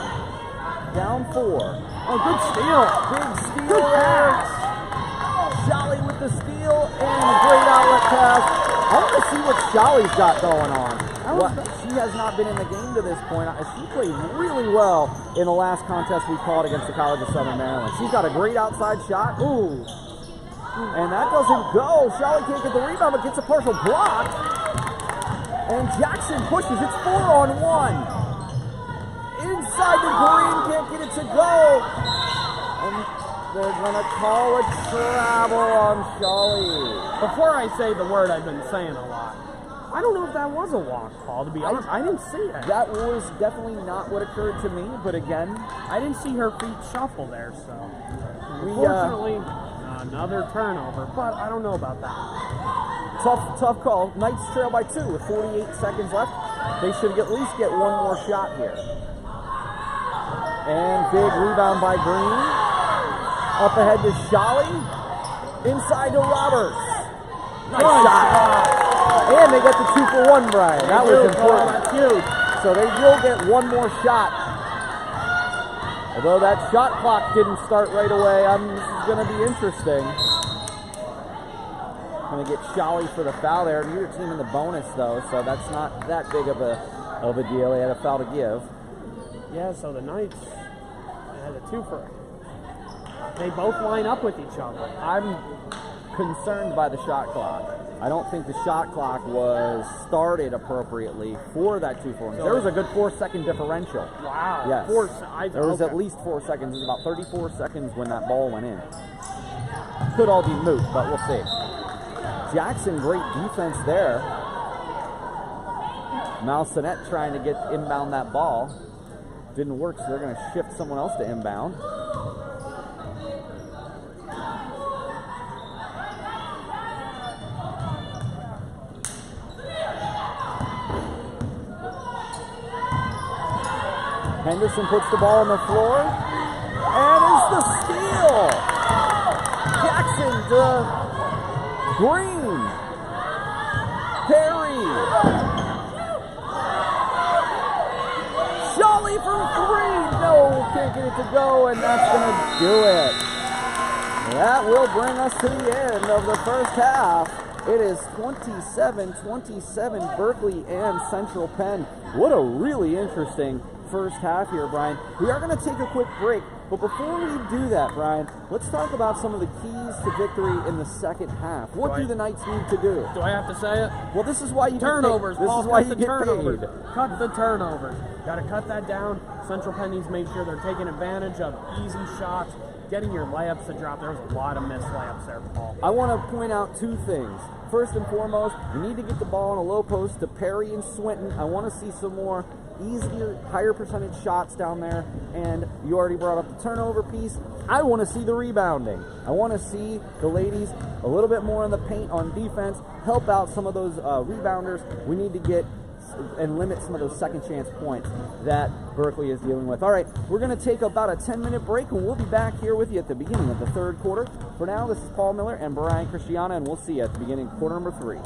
Down 4. Oh, good steal. Big steal there. Jolly with the steal and a great outlet pass. I want to see what Jolly's got going on. She has not been in the game to this point. She played really well in the last contest we called against the College of Southern Maryland. She's got a great outside shot. Ooh. And that doesn't go. Jolly can't get the rebound, but gets a partial block. And Jackson pushes. It's 4-on-1. Inside the green, can't get it to go. And they're going to call a travel on Jolly. Before I say the word I've been saying a lot, I don't know if that was a walk, Paul, to be honest. I didn't see it. That was definitely not what occurred to me, but again, I didn't see her feet shuffle there, so. Unfortunately, another turnover, but I don't know about that. Tough call. Knights trail by 2 with 48 seconds left. They should at least get one more shot here. And big rebound by Green. Up ahead to Jolly. Inside to Roberts. Nice shot. And they get the 2-for-1, Brian. That was important. That's huge. So they will get one more shot. Although that shot clock didn't start right away, this is going to be interesting. Going to get Jolly for the foul there. Neither team in the bonus, though, so that's not that big of a deal. They had a foul to give. Yeah, so the Knights had a 2-for. They both line up with each other. I'm concerned by the shot clock. I don't think the shot clock was started appropriately for that 2-for-1. There was a good 4-second differential. Wow. Yes. There was okay. at least 4 seconds. It was about 34 seconds when that ball went in. could all be moot, but we'll see. Jackson, great defense there. Malsonet trying to get inbound that ball. Didn't work, so they're going to shift someone else to inbound. Henderson puts the ball on the floor, and is the steal. Jackson to Green. Perry. Shawley from three. No, can't get it to go, and that's going to do it. That will bring us to the end of the first half. It is 27-27 Berkeley and Central Penn. What a really interesting first half here, Brian. We are going to take a quick break, but before we do that, Brian, let's talk about some of the keys to victory in the second half. What do the Knights need to do? Do I have to say it? Well, this is why you turnovers. This is why you get paid. Cut the turnovers. Got to cut that down. Central Penn needs to make sure they're taking advantage of easy shots, getting your layups to drop. There was a lot of missed layups there, Paul. I want to point out two things. First and foremost, you need to get the ball on a low post to Perry and Swinton. I want to see some more easier, higher percentage shots down there. And you already brought up the turnover piece. I want to see the rebounding. I want to see the ladies a little bit more in the paint on defense, help out some of those rebounders. We need to get and limit some of those second chance points that Berkeley is dealing with. All right, we're going to take about a 10-minute break, and we'll be back here with you at the beginning of the third quarter. For now, this is Paul Miller and Brian Christiana, and we'll see you at the beginning of quarter number 3.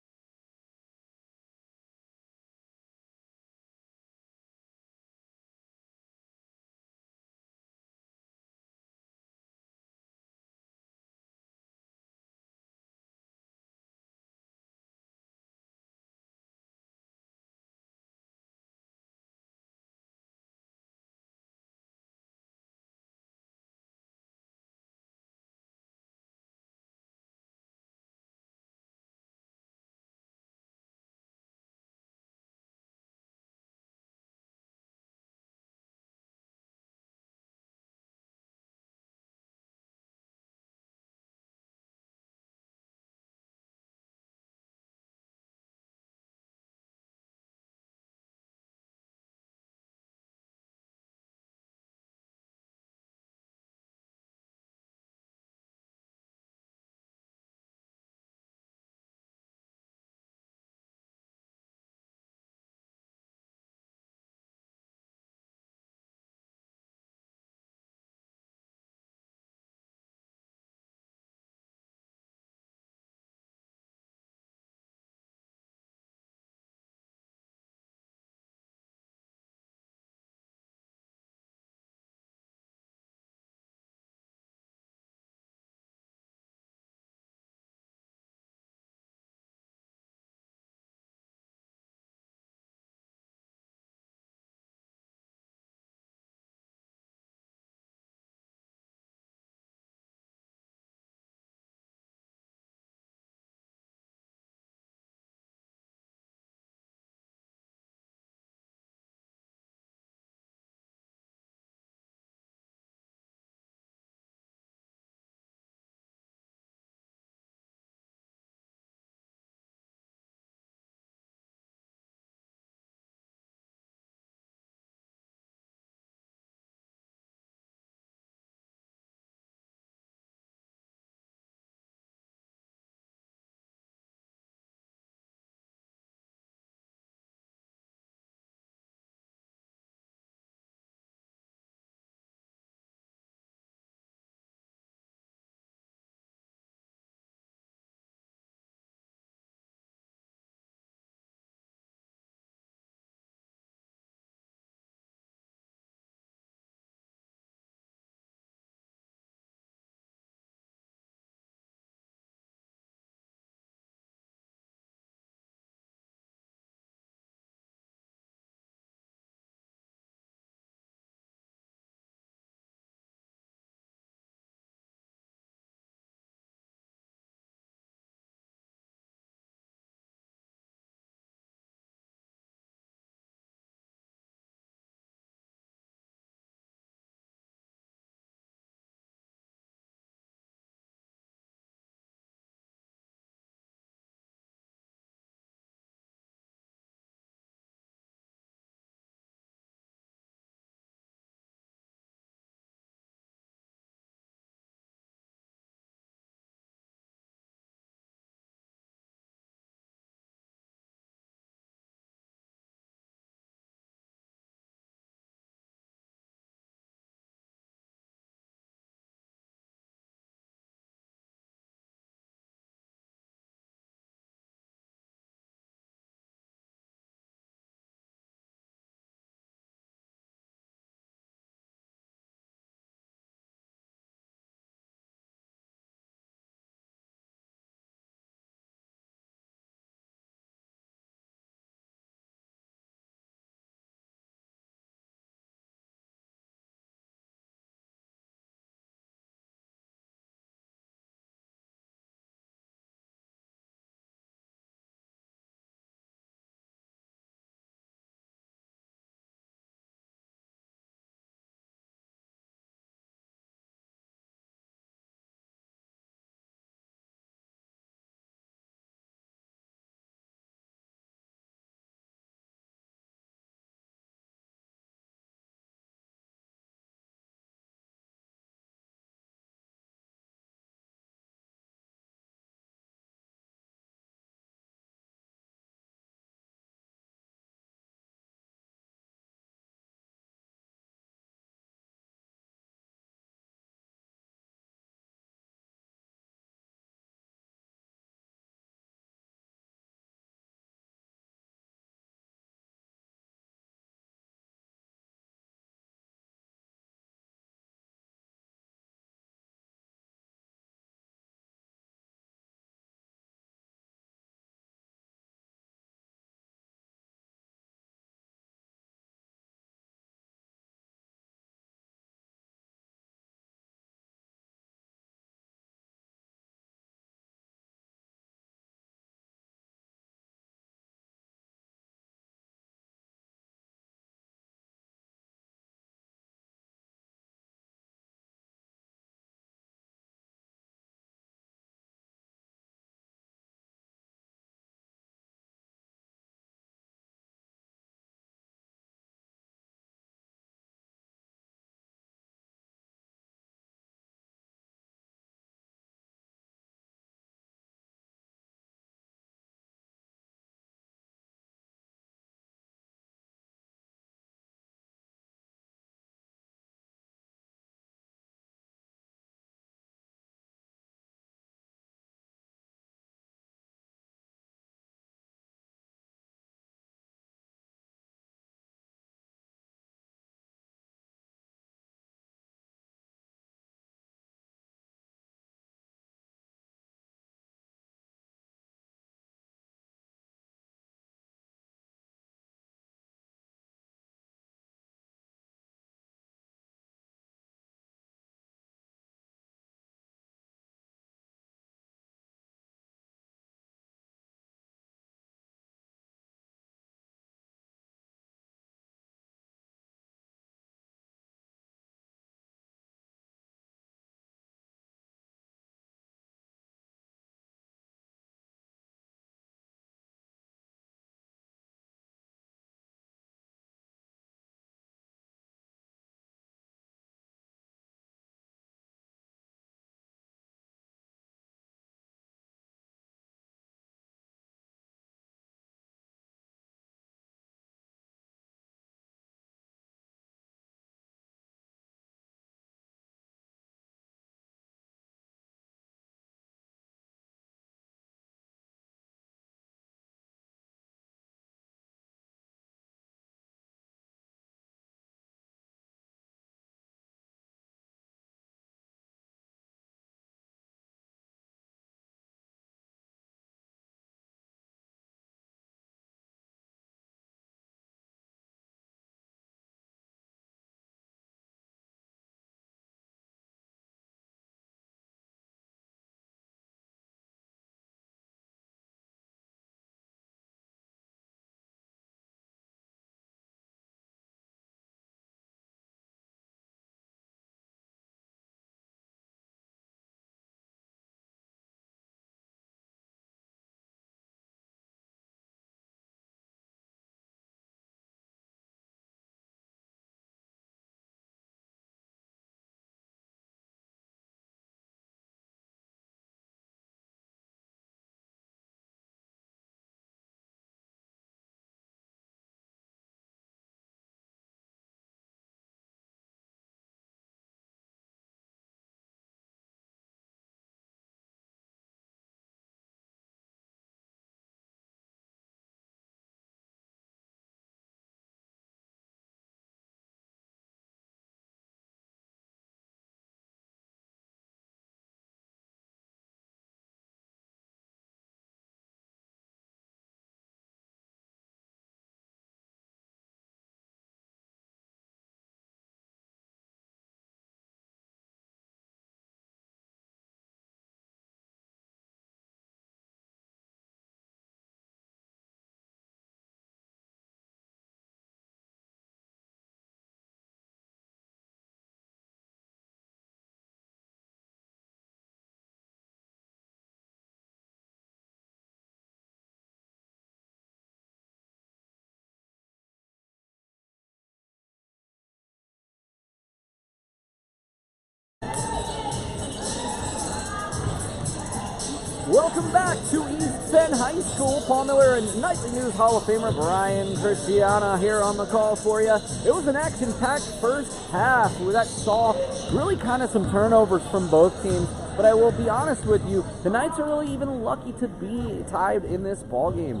Welcome back to East Penn High School. Paul Miller and Nightly News Hall of Famer Brian Christiana here on the call for you. It was an action-packed first half that saw really kind of some turnovers from both teams. But I will be honest with you, the Knights are really even lucky to be tied in this ball game.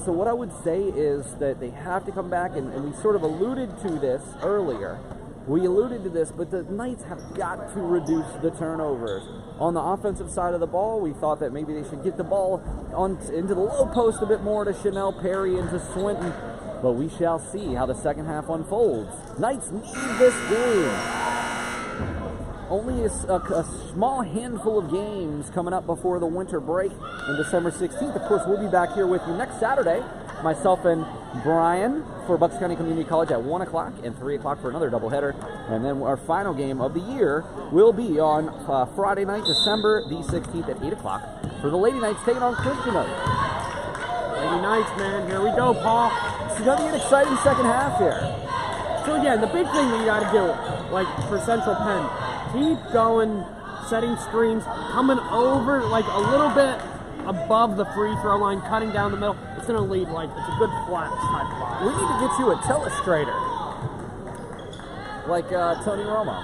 So what I would say is that they have to come back, and we sort of alluded to this earlier. We alluded to this, but the Knights have got to reduce the turnovers. On the offensive side of the ball, we thought that maybe they should get the ball into the low post a bit more to Chanel Perry and to Swinton. But we shall see how the second half unfolds. Knights need this game. Only a small handful of games coming up before the winter break on December 16th. Of course, we'll be back here with you next Saturday. Myself and Brian for Bucks County Community College at 1 o'clock and 3 o'clock for another doubleheader. And then our final game of the year will be on Friday night, December the 16th at 8 o'clock for the Lady Knights taking on Christiana. Lady Knights, man. Here we go, Paul. It's going to be an exciting second half here. So again, the big thing that you got to do, like for Central Penn, keep going, setting screens, coming over like a little bit above the free throw line, cutting down the middle. It's going to lead like it's a good flat type of ball. We need to get you a telestrator, like Tony Romo.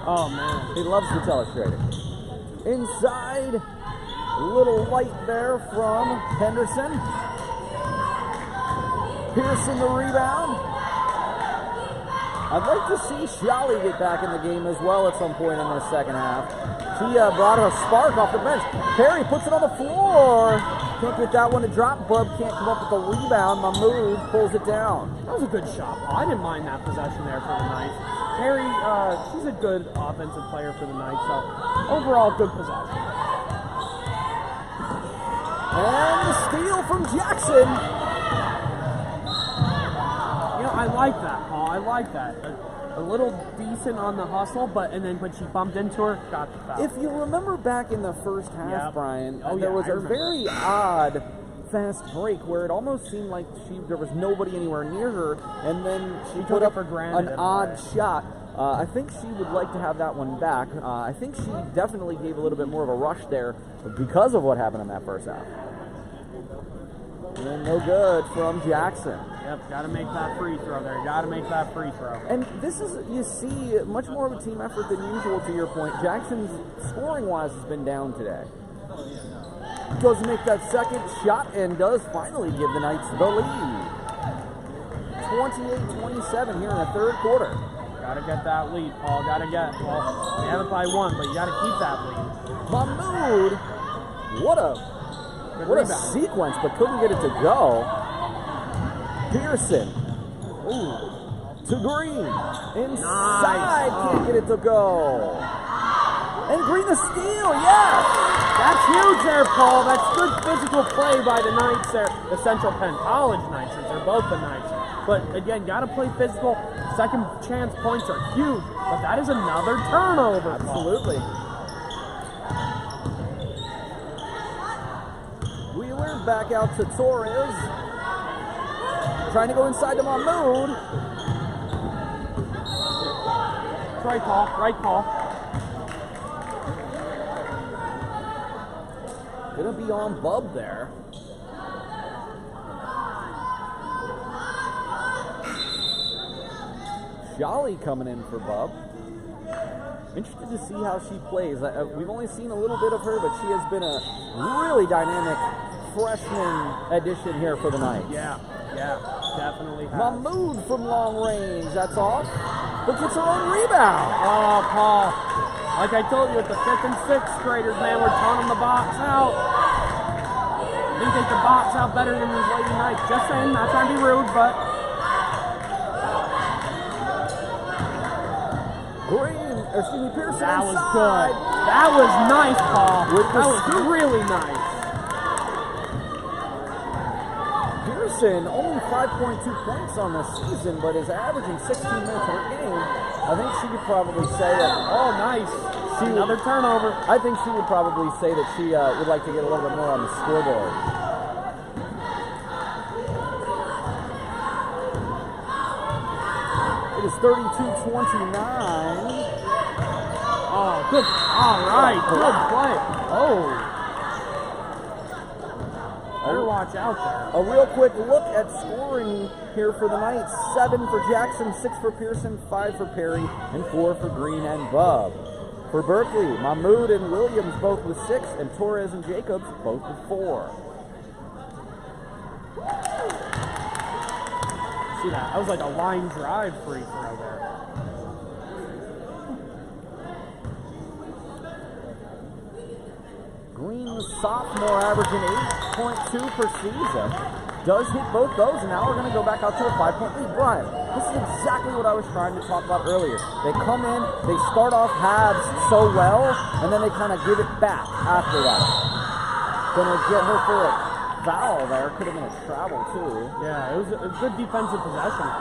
Oh man, he loves the telestrator. Inside, a little light there from Henderson. Pearson the rebound. I'd like to see Shally get back in the game as well at some point in the second half. She brought a spark off the bench. Perry puts it on the floor. Can't get that one to drop. Bub can't come up with the rebound. Mahmood pulls it down. That was a good shot. I didn't mind that possession there for the Knights. Perry, she's a good offensive player for the Knights, so overall good possession. And the steal from Jackson. I like that, Paul. I like that. A little decent on the hustle, but when she bumped into her, got the foul. If you remember back in the first half, yep. Brian, there was a very odd fast break where it almost seemed like there was nobody anywhere near her, and then she put up an odd shot. I think she would like to have that one back. I think she definitely gave a little bit more of a rush there because of what happened in that first half. And no good from Jackson. Yep, got to make that free throw there. Got to make that free throw. And this is, you see, much more of a team effort than usual, to your point. Jackson's scoring-wise has been down today. Goes to make that second shot and does finally give the Knights the lead. 28-27 here in the third quarter. Got to get that lead, Paul. Got to get, well, they have it by one, but you got to keep that lead. Mahmood, what a sequence, but couldn't get it to go. Pearson, to Green, inside, nice. Can't get it to go. And Green the steal, yes! That's huge there, Paul. That's good physical play by the Knights there. The Central Penn College Knights, they're both the Knights. But again, got to play physical. Second chance points are huge, but that is another turnover. Absolutely. Wheeler back out to Torres. Trying to go inside to Mahmood. Right call, right call. Gonna be on Bub there. Jolly coming in for Bub. Interested to see how she plays. We've only seen a little bit of her, but she has been a really dynamic freshman addition here for the Knights. Yeah, definitely has. Mahmood from long range, that's off, but gets her own rebound. Oh, Paul, like I told you, with the 5th and 6th graders, man, we're turning the box out. They take the box out better than these Lady Knights. Just saying, not trying to be rude, but... Pearson that was inside. good. That was nice, Paul. That was really nice. Pearson, only 5.2 points on the season, but is averaging 16 minutes per game. I think she could probably say that. Oh, nice. Another turnover. I think she would probably say that she would like to get a little bit more on the scoreboard. It is 32-29. Oh, good. All right. Good play. Oh. Better watch out there. A real quick look at scoring here for the Knights. 7 for Jackson, 6 for Pearson, 5 for Perry, and 4 for Green and Bub. For Berkeley, Mahmoud and Williams both with 6, and Torres and Jacobs both with 4. See that? That was like a line drive free throw there. Green, the sophomore, averaging 8.2 per season, does hit both those, and now we're going to go back out to a 5-point lead. Brian, this is exactly what I was trying to talk about earlier. They come in, they start off halves so well, and then they kind of give it back after that. Going to get her for a foul there. Could have been a travel, too. Yeah, it was a good defensive possession.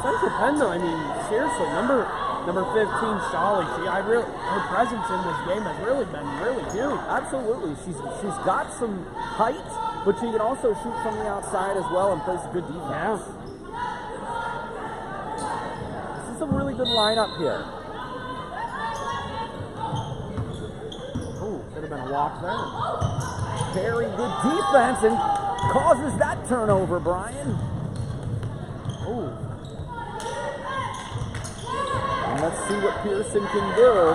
Central Penn, though, I mean, seriously, number 15, Shawley, her presence in this game has really been really huge. Absolutely. She's got some height, but she can also shoot from the outside as well and plays good defense. Yeah. This is a really good lineup here. Ooh, could have been a walk there. Very good defense and causes that turnover, Brian. Ooh. And let's see what Pearson can do.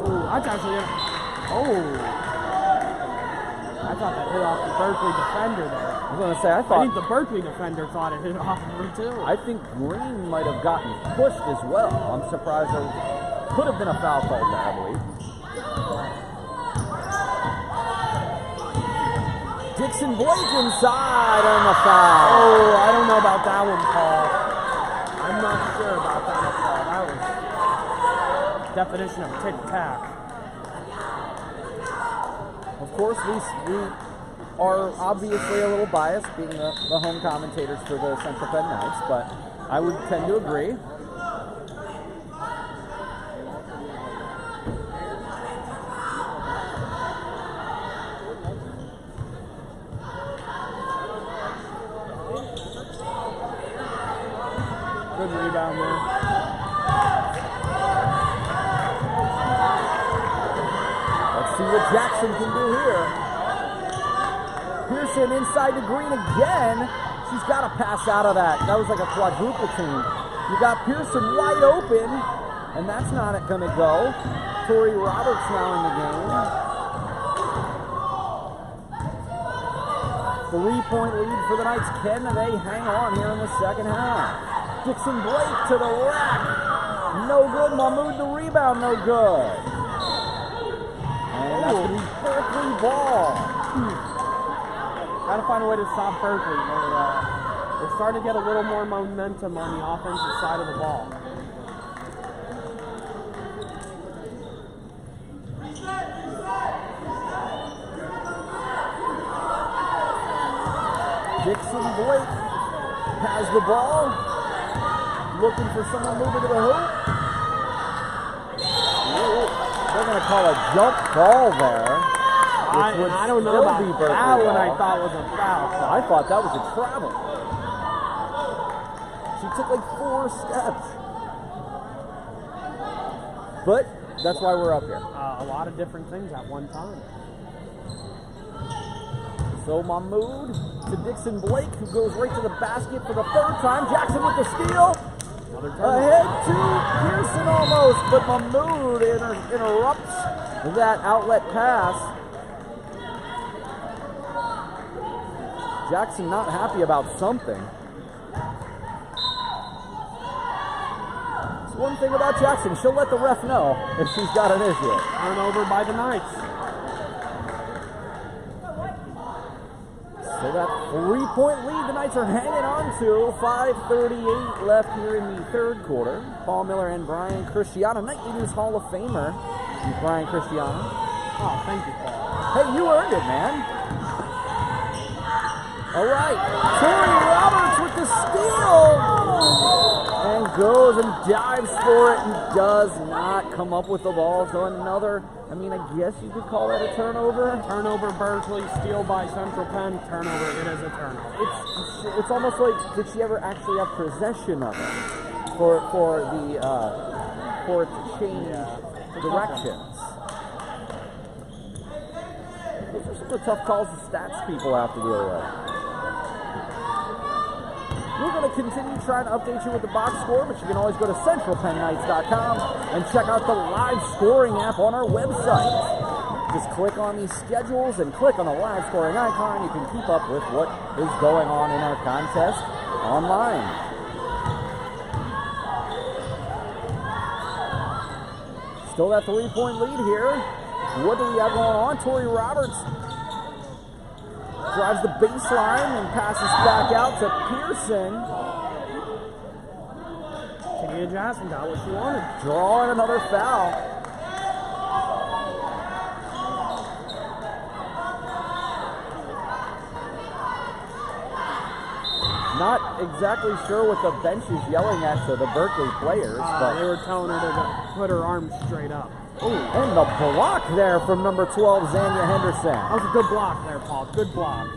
Ooh, that's actually I thought that hit off the Berkeley defender there. I was going to say, I think the Berkeley defender thought it hit off of her too. I think Green might have gotten pushed as well. I'm surprised there could have been a foul called there, I believe. Dixon Blake inside on the foul. Oh, I don't know about that one, Paul. I'm not sure about that one, Paul. That was definition of tic-tac. Of course, we are obviously a little biased being the home commentators for the Central Penn Knights, but I would tend to agree. Good rebound there. Let's see what Jackson can do here. Pearson inside to Green again. She's got to pass out of that. That was like a quadruple team. You got Pearson wide open, and that's not going to go. Tori Roberts now in the game. 3-point lead for the Knights. Can they hang on here in the second half? Dixon Blake to the rack. No good. Mahmoud the rebound. No good. And that's going to be Berkeley ball. Got to find a way to stop Berkeley. They're starting to get a little more momentum on the offensive side of the ball. Dixon Blake has the ball. Looking for someone moving to the hoop. Ooh, they're going to call a jump ball there. I don't know about that one. I thought was a foul. I thought that was a travel. She took like 4 steps. But that's why we're up here. A lot of different things at one time. So Mahmoud to Dixon Blake, who goes right to the basket for the 3rd time. Jackson with the steal. Ahead to Pearson almost, but Mahmoud interrupts that outlet pass. Jackson not happy about something. It's one thing about Jackson, she'll let the ref know if she's got an issue. Turnover by the Knights. So that 3-point lead the Knights are hanging on to. 5:38 left here in the 3rd quarter. Paul Miller and Brian Christiana, Nightly News Hall of Famer. Brian Christiana. Oh, thank you, Paul. Hey, you earned it, man. All right, Tori Roberts with the steal. And goes and dives for it and does not come up with the ball. So another, I guess you could call that a turnover. Turnover Berkeley, steal by Central Penn, turnover, it is a turnover. It's almost like, did she ever actually have possession of it for it to change directions? Those are some of the tough calls the stats people have to deal with. We're going to continue trying to update you with the box score, but you can always go to centralpennknights.com and check out the live scoring app on our website. Just click on these schedules and click on the live scoring icon. You can keep up with what is going on in our contest online. Still that 3-point lead here. What do we have going on? Tori Roberts drives the baseline and passes back out to Pearson. Tahniyaah Jackson got what she wanted. Drawing another foul. Not exactly sure what the bench is yelling at to the Berkeley players, but they were telling her to put her arms straight up. Ooh, and the block there from number 12, Zanya Henderson. That was a good block there, Paul. Good block.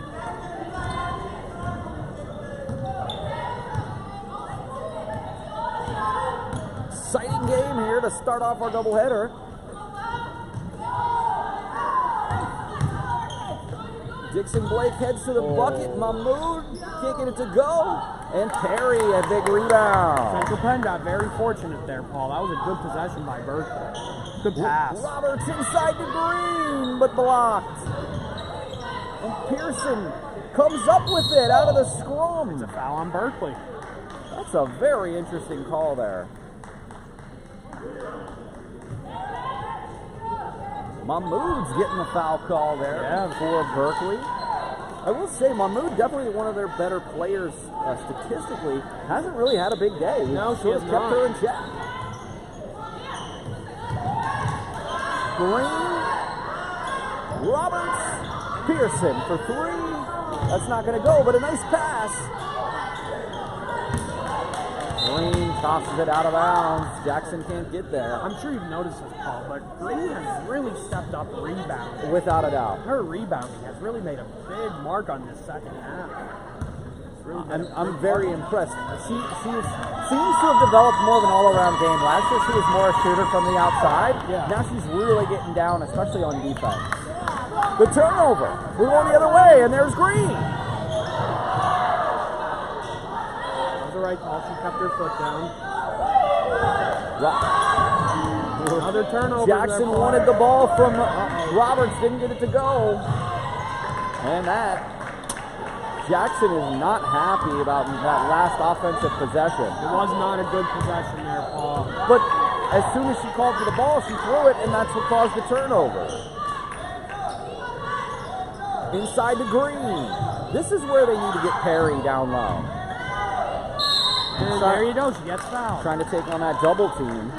Exciting game here to start off our doubleheader. Dixon Blake heads to the bucket. Mahmood kicking it to go. And Perry, a big rebound. Central Penn got very fortunate there, Paul. That was a good possession by Berkeley. Good pass. Roberts inside the green, but blocked. And Pearson comes up with it out of the scrum. It's a foul on Berkeley. That's a very interesting call there. Mahmood's getting the foul call there for Berkeley. I will say Mahmood, definitely one of their better players statistically, hasn't really had a big day. No, she has kept not. her in check. Green, Roberts, Pearson for three. That's not going to go, but a nice pass. Green tosses it out of bounds. Jackson can't get there. I'm sure you've noticed this, Paul, but Green has really stepped up rebounding. Without a doubt. Her rebounding has really made a big mark on this second half. I'm very impressed. She seems to have developed more of an all-around game. Last year she was more a shooter from the outside. Yeah. Now she's really getting down, especially on defense. The turnover. We're going the other way, and there's Green. Right call. She kept her foot down. Another turnover. Jackson wanted the ball from Roberts, didn't get it to go. And Jackson is not happy about that last offensive possession. It was not a good possession there, Paul. But as soon as she called for the ball, she threw it, and that's what caused the turnover. Inside the green. This is where they need to get Perry down low. And there you go, she gets fouled. Trying to take on that double team.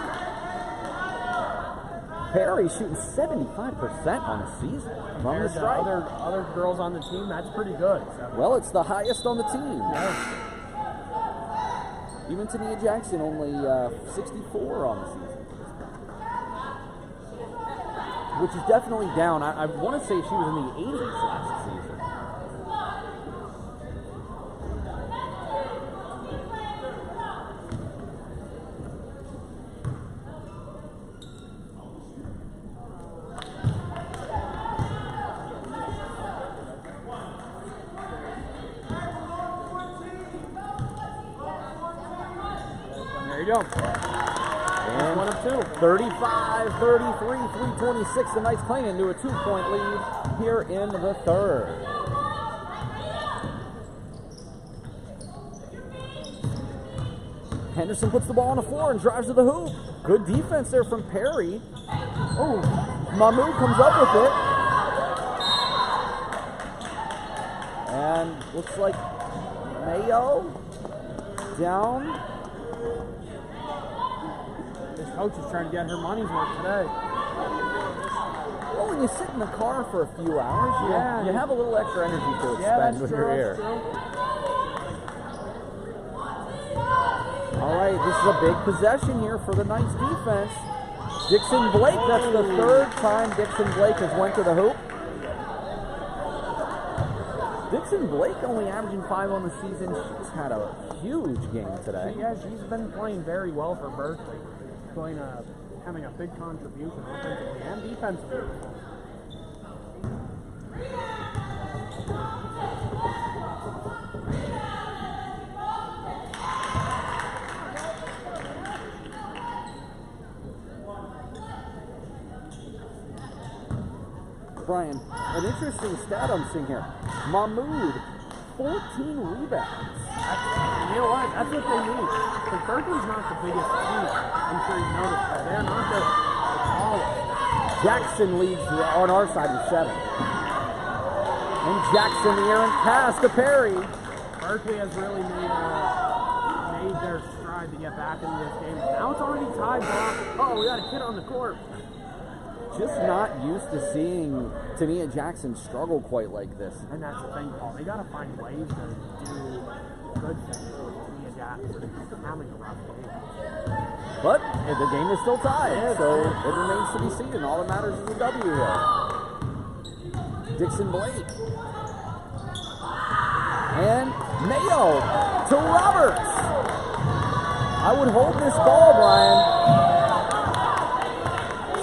Perry shooting 75% on the season from the stripe. Other girls on the team, that's pretty good. So. Well, it's the highest on the team. Yeah. Even Tahniyaah Jackson only 64 on the season. Which is definitely down. I want to say she was in the 80s last season. There you go. And one of two. 35-33, 3:26. The Knights playing into a 2-point lead here in the third. Henderson puts the ball on the floor and drives to the hoop. Good defense there from Perry. Oh, Mahmood comes up with it. And looks like Mayo down. This coach is trying to get her money's worth today. Well, when you sit in the car for a few hours, you have a little extra energy to expend when you're here. All right, this is a big possession here for the Knights defense. Dixon Blake, that's the third time Dixon Blake has went to the hoop. Dixon Blake only averaging 5 on the season. She's had a huge game today. Yeah, she's been playing very well for Berkeley. Having a big contribution offensively and defensively. Brian, an interesting stat I'm seeing here. Mahmoud, 14 rebounds. You know what? That's what they need. Because Berkeley's not the biggest team. I'm sure you noticed that. They're not the tallest. Jackson leads on our side with 7. And Jackson, the errant pass to Perry. Berkeley has really made their stride to get back into this game. Now it's already tied, Bob. Oh, we got a kid on the court. Just not used to seeing Tahniyaah Jackson struggle quite like this. And that's the thing, Paul. They got to find ways to do good things with Tahniyaah Jackson having a rough game. But the game is still tied, so it remains to be seen. And all that matters is a W here. Dixon Blake. And Mayo to Roberts. I would hold this ball, Brian.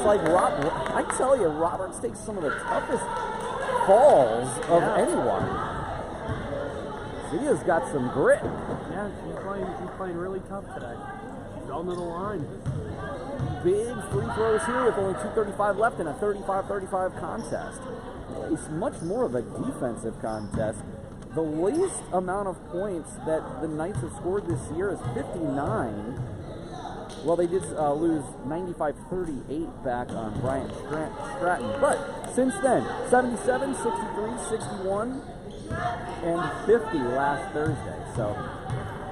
Like I tell you, Roberts takes some of the toughest falls of anyone. He has got some grit. Yeah, she's playing really tough today. She's going to the line. Big free throws here with only 2:35 left in a 35-35 contest. It's much more of a defensive contest. The least amount of points that the Knights have scored this year is 59. Well, they did lose 95-38 back on Bryant Stratton. But since then, 77, 63, 61, and 50 last Thursday. So,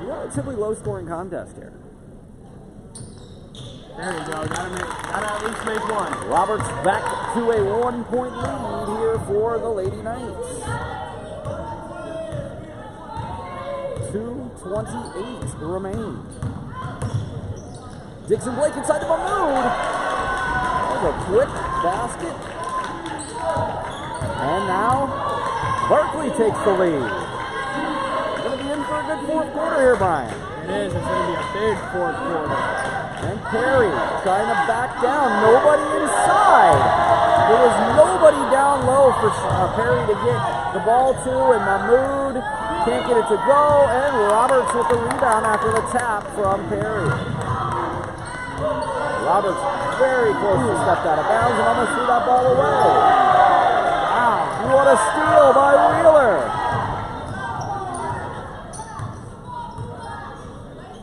relatively low-scoring contest here. There you go. Gotta at least make one. Roberts back to a 1-point lead here for the Lady Knights. 2:28 remain. Dixon Blake inside the Mahmoud. There's a quick basket. And now, Berkeley takes the lead. Going to be in for a good fourth quarter here, Brian. It is. It's going to be a big fourth quarter. And Perry trying to back down. Nobody inside. There was nobody down low for Perry to get the ball to, and Mahmoud can't get it to go, and Roberts with the rebound after the tap from Perry. Roberts very close to stepped out of bounds and almost threw that ball away. Wow, what a steal by Wheeler.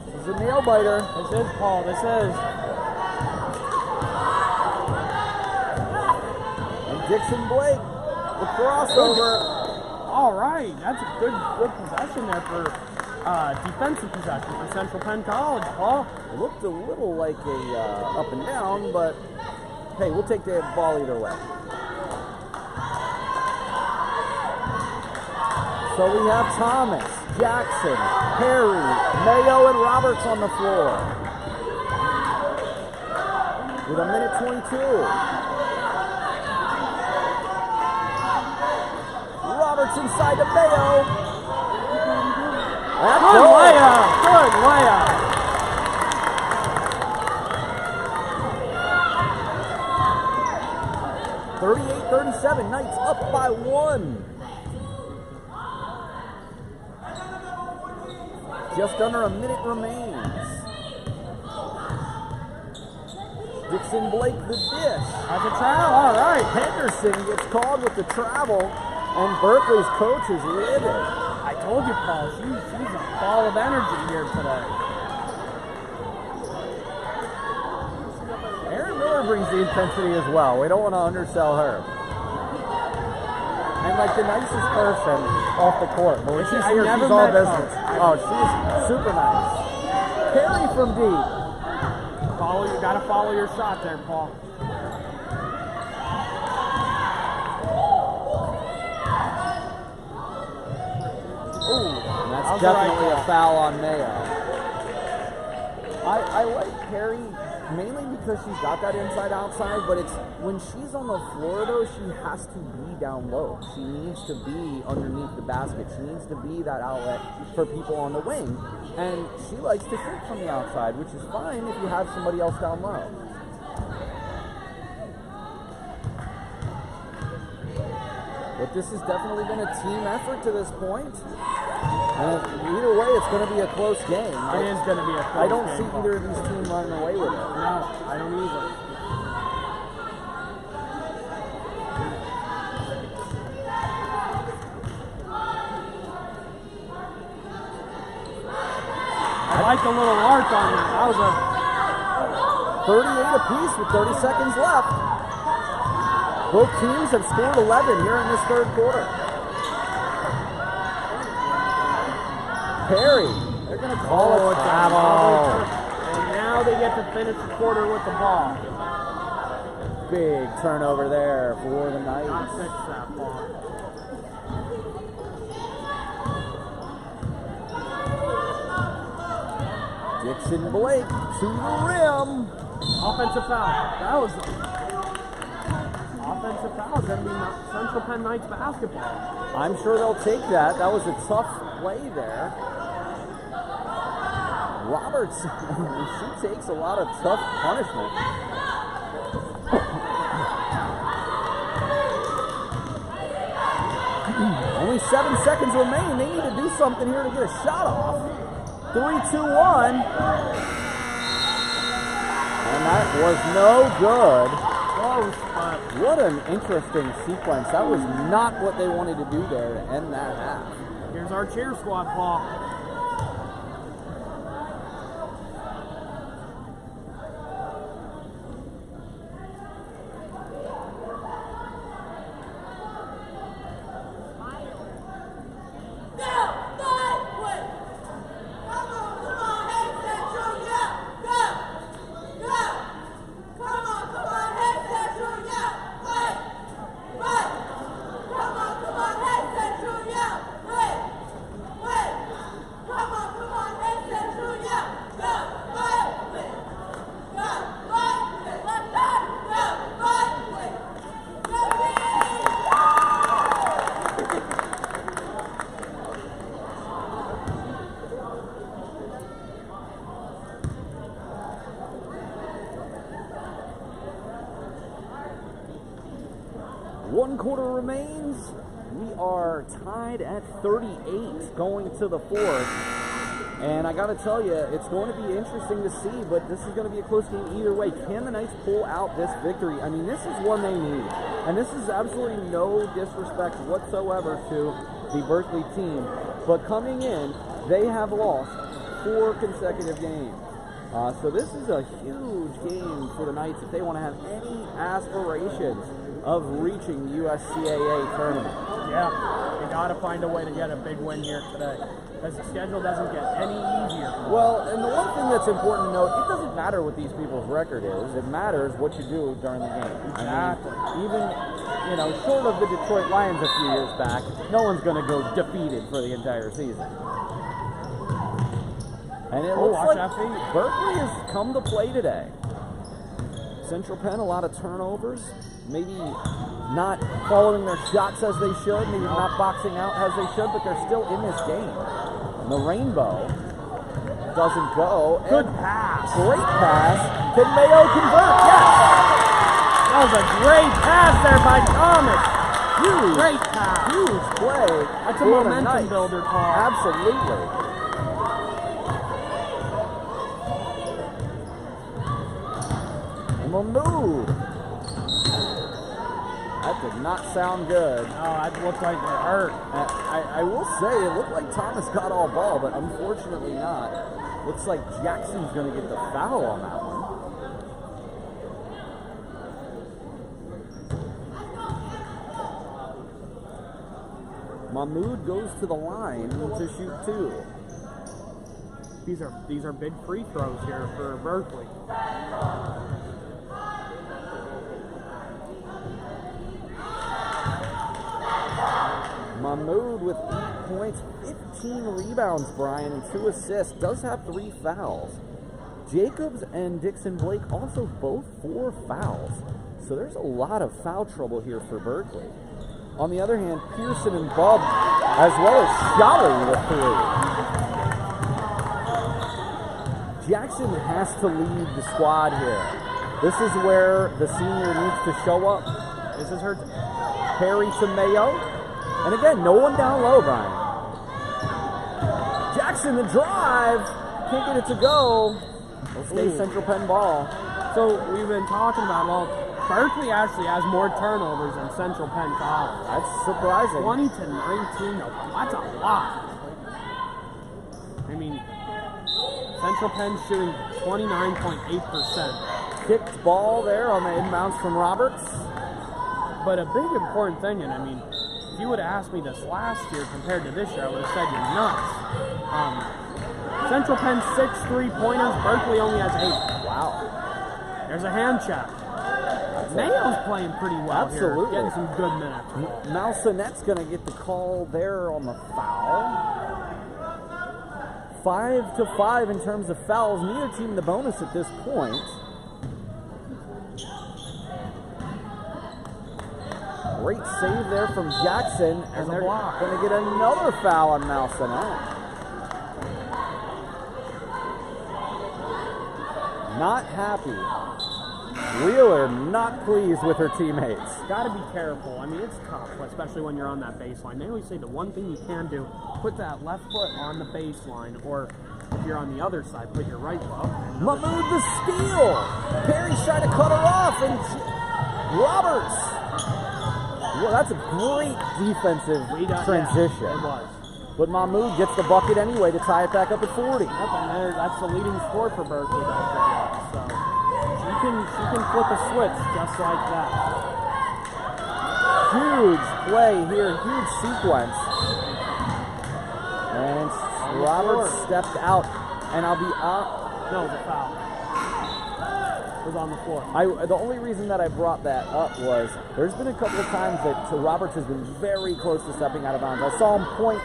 This is a nail biter. This is, Paul, this is. And Dixon Blake, the crossover. All right, that's a good possession there for defensive possession for Central Penn College, Paul. It looked a little like a up and down, but hey, we'll take the ball either way. So we have Thomas, Jackson, Perry, Mayo, and Roberts on the floor. With a minute 22. Roberts inside to Mayo. That's good layup. Good layup. .38-37, Knights up by 1. Just under a minute remains. Dixon Blake the dish. That's a travel. All right. Henderson gets called with the travel, and Berkeley's coach is livid. I told you, Paul, she's a ball of energy here today. Erin Miller brings the intensity as well. We don't want to undersell her. And like the nicest person off the court, but when she's here, she's all business. Oh, she's super nice. Perry from deep. You gotta follow your shot there, Paul. Ooh, and that's definitely a foul on Mayo. I like Perry mainly because she's got that inside-outside, but it's when she's on the floor, though, she has to be down low. She needs to be underneath the basket. She needs to be that outlet for people on the wing, and she likes to shoot from the outside, which is fine if you have somebody else down low. But this has definitely been a team effort to this point. And either way, it's going to be a close game. It is going to be a close game. I don't see either of these teams running away with it. No, I don't either. I like the little arc on that. That was a 38 apiece with 30 seconds left. Both teams have scored 11 here in this third quarter. Perry, they're going to call it travel. And now they get to finish the quarter with the ball. Big turnover there for the Not Knights. fix that far. Dixon Blake to the rim. Offensive foul. That was offensive foul. Going to be Central Penn Knights basketball. I'm sure they'll take that. That was a tough play there. Roberts, she takes a lot of tough punishment. Only 7 seconds remain. They need to do something here to get a shot off. 3, 2, 1. And that was no good. What an interesting sequence. That was not what they wanted to do there to end that half. Here's our cheer squad ball. One quarter remains. We are tied at 38 going to the fourth. And I got to tell you, it's going to be interesting to see, but this is going to be a close game either way. Can the Knights pull out this victory? I mean, this is one they need. And this is absolutely no disrespect whatsoever to the Berkeley team. But coming in, they have lost 4 consecutive games. So this is a huge game for the Knights if they want to have any aspirations of reaching the USCAA tournament. Yeah, you got to find a way to get a big win here today, because the schedule doesn't get any easier. Well, and the one thing that's important to note, it doesn't matter what these people's record is. It matters what you do during the game. Exactly. I mean, even, short of the Detroit Lions a few years back, no one's going to go defeated for the entire season. And it looks like Berkeley has come to play today. Central Penn, a lot of turnovers. Maybe not following their shots as they should, maybe not boxing out as they should, but they're still in this game. And the rainbow doesn't go. Good pass. Great pass. Can Mayo convert? Yes! That was a great pass there by Thomas. Huge. Great pass. Huge play. That's a momentum builder call. Absolutely. Mahmood. That did not sound good. Oh, that looked like it hurt. I will say, it looked like Thomas got all ball, but unfortunately not. Looks like Jackson's going to get the foul on that one. Mahmood goes to the line to shoot 2. These are big free throws here for Berkeley. Mahmood with 8 points, 15 rebounds, Brian, and 2 assists. Does have 3 fouls. Jacobs and Dixon Blake also both 4 fouls. So there's a lot of foul trouble here for Berkeley. On the other hand, Pearson and Bubb, as well as Shally with 3. Jackson has to lead the squad here. This is where the senior needs to show up. This is her. Perry to Mayo. And again, no one down low, Brian. Jackson, the drive. Can't get it to go. It'll stay Central Penn ball. So we've been talking about, well, Berkeley actually has more turnovers than Central Penn College. That's surprising. 20 to 19, though. That's a lot. I mean, Central Penn shooting 29.8%. Kicked ball there on the inbounds from Roberts. But a big important thing, and I mean, if you would have asked me this last year compared to this year, I would have said you're nuts. Central Penn 6 3-pointers, Berkeley only has 8. Wow. There's a hand check. Mayo's playing pretty well Absolutely. here, getting some good minutes. Malsonette's going to get the call there on the foul. 5 to 5 in terms of fouls. Neither team the bonus at this point. Great save there from Jackson, and they're going to get another foul on Malsonette. Not happy. Wheeler not pleased with her teammates. Got to be careful. I mean, it's tough, especially when you're on that baseline. They always say the one thing you can do, put that left foot on the baseline, or if you're on the other side, put your right foot. Mahmoud the steal. Perry's trying to cut her off, and Roberts. Well, that's a great defensive transition. Yeah, it was. But Mahmoud gets the bucket anyway to tie it back up at 40. Yep, and that's the leading score for Berkeley, don't forget. So she can flip a switch just like that. Huge play here, huge sequence. And Roberts stepped out, and I'll be out. No, it was a foul. It was on the floor. The only reason that I brought that up was there's been a couple of times that Roberts has been very close to stepping out of bounds. I saw him point,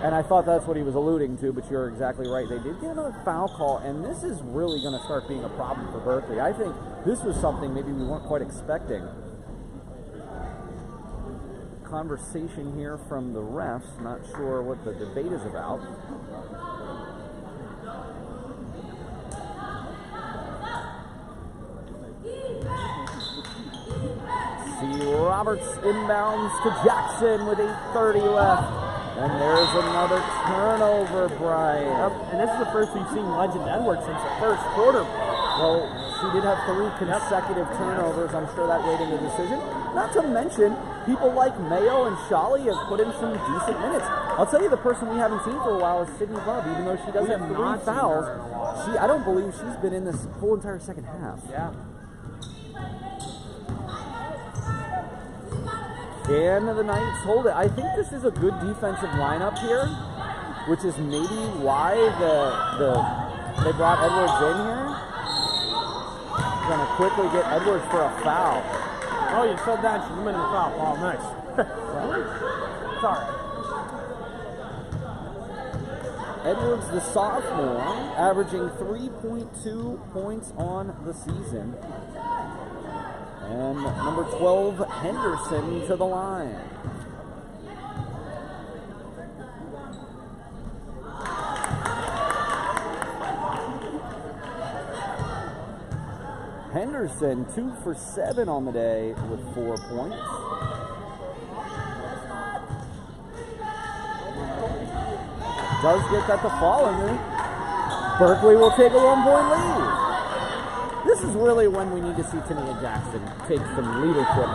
and I thought that's what he was alluding to, but you're exactly right. They did get another foul call, and this is really going to start being a problem for Berkeley. I think this was something maybe we weren't quite expecting. Conversation here from the refs. Not sure what the debate is about. See Roberts inbounds to Jackson with 8:30 left. And there's another turnover, Brian. Yep, and this is the first we've seen Legend Edwards since the first quarter. Well, she did have 3 consecutive turnovers. I'm sure that weighed in the decision. Not to mention, people like Mayo and Shawley have put in some decent minutes. I'll tell you, the person we haven't seen for a while is Sydney Love, even though she does have 3 fouls. I don't believe she's been in this whole entire second half. Yeah. Can the Knights hold it? I think this is a good defensive lineup here, which is maybe why they brought Edwards in here. Going to quickly get Edwards for a foul. Oh, you said that. She's committed a foul. Oh, nice. Sorry. Edwards, the sophomore, averaging 3.2 points on the season. And number 12, Henderson, to the line. Henderson, 2 for 7 on the day with 4 points. Does get that to fall in there. Berkeley will take a 1-point lead. This is really when we need to see Tahniyaah Jackson take some leadership.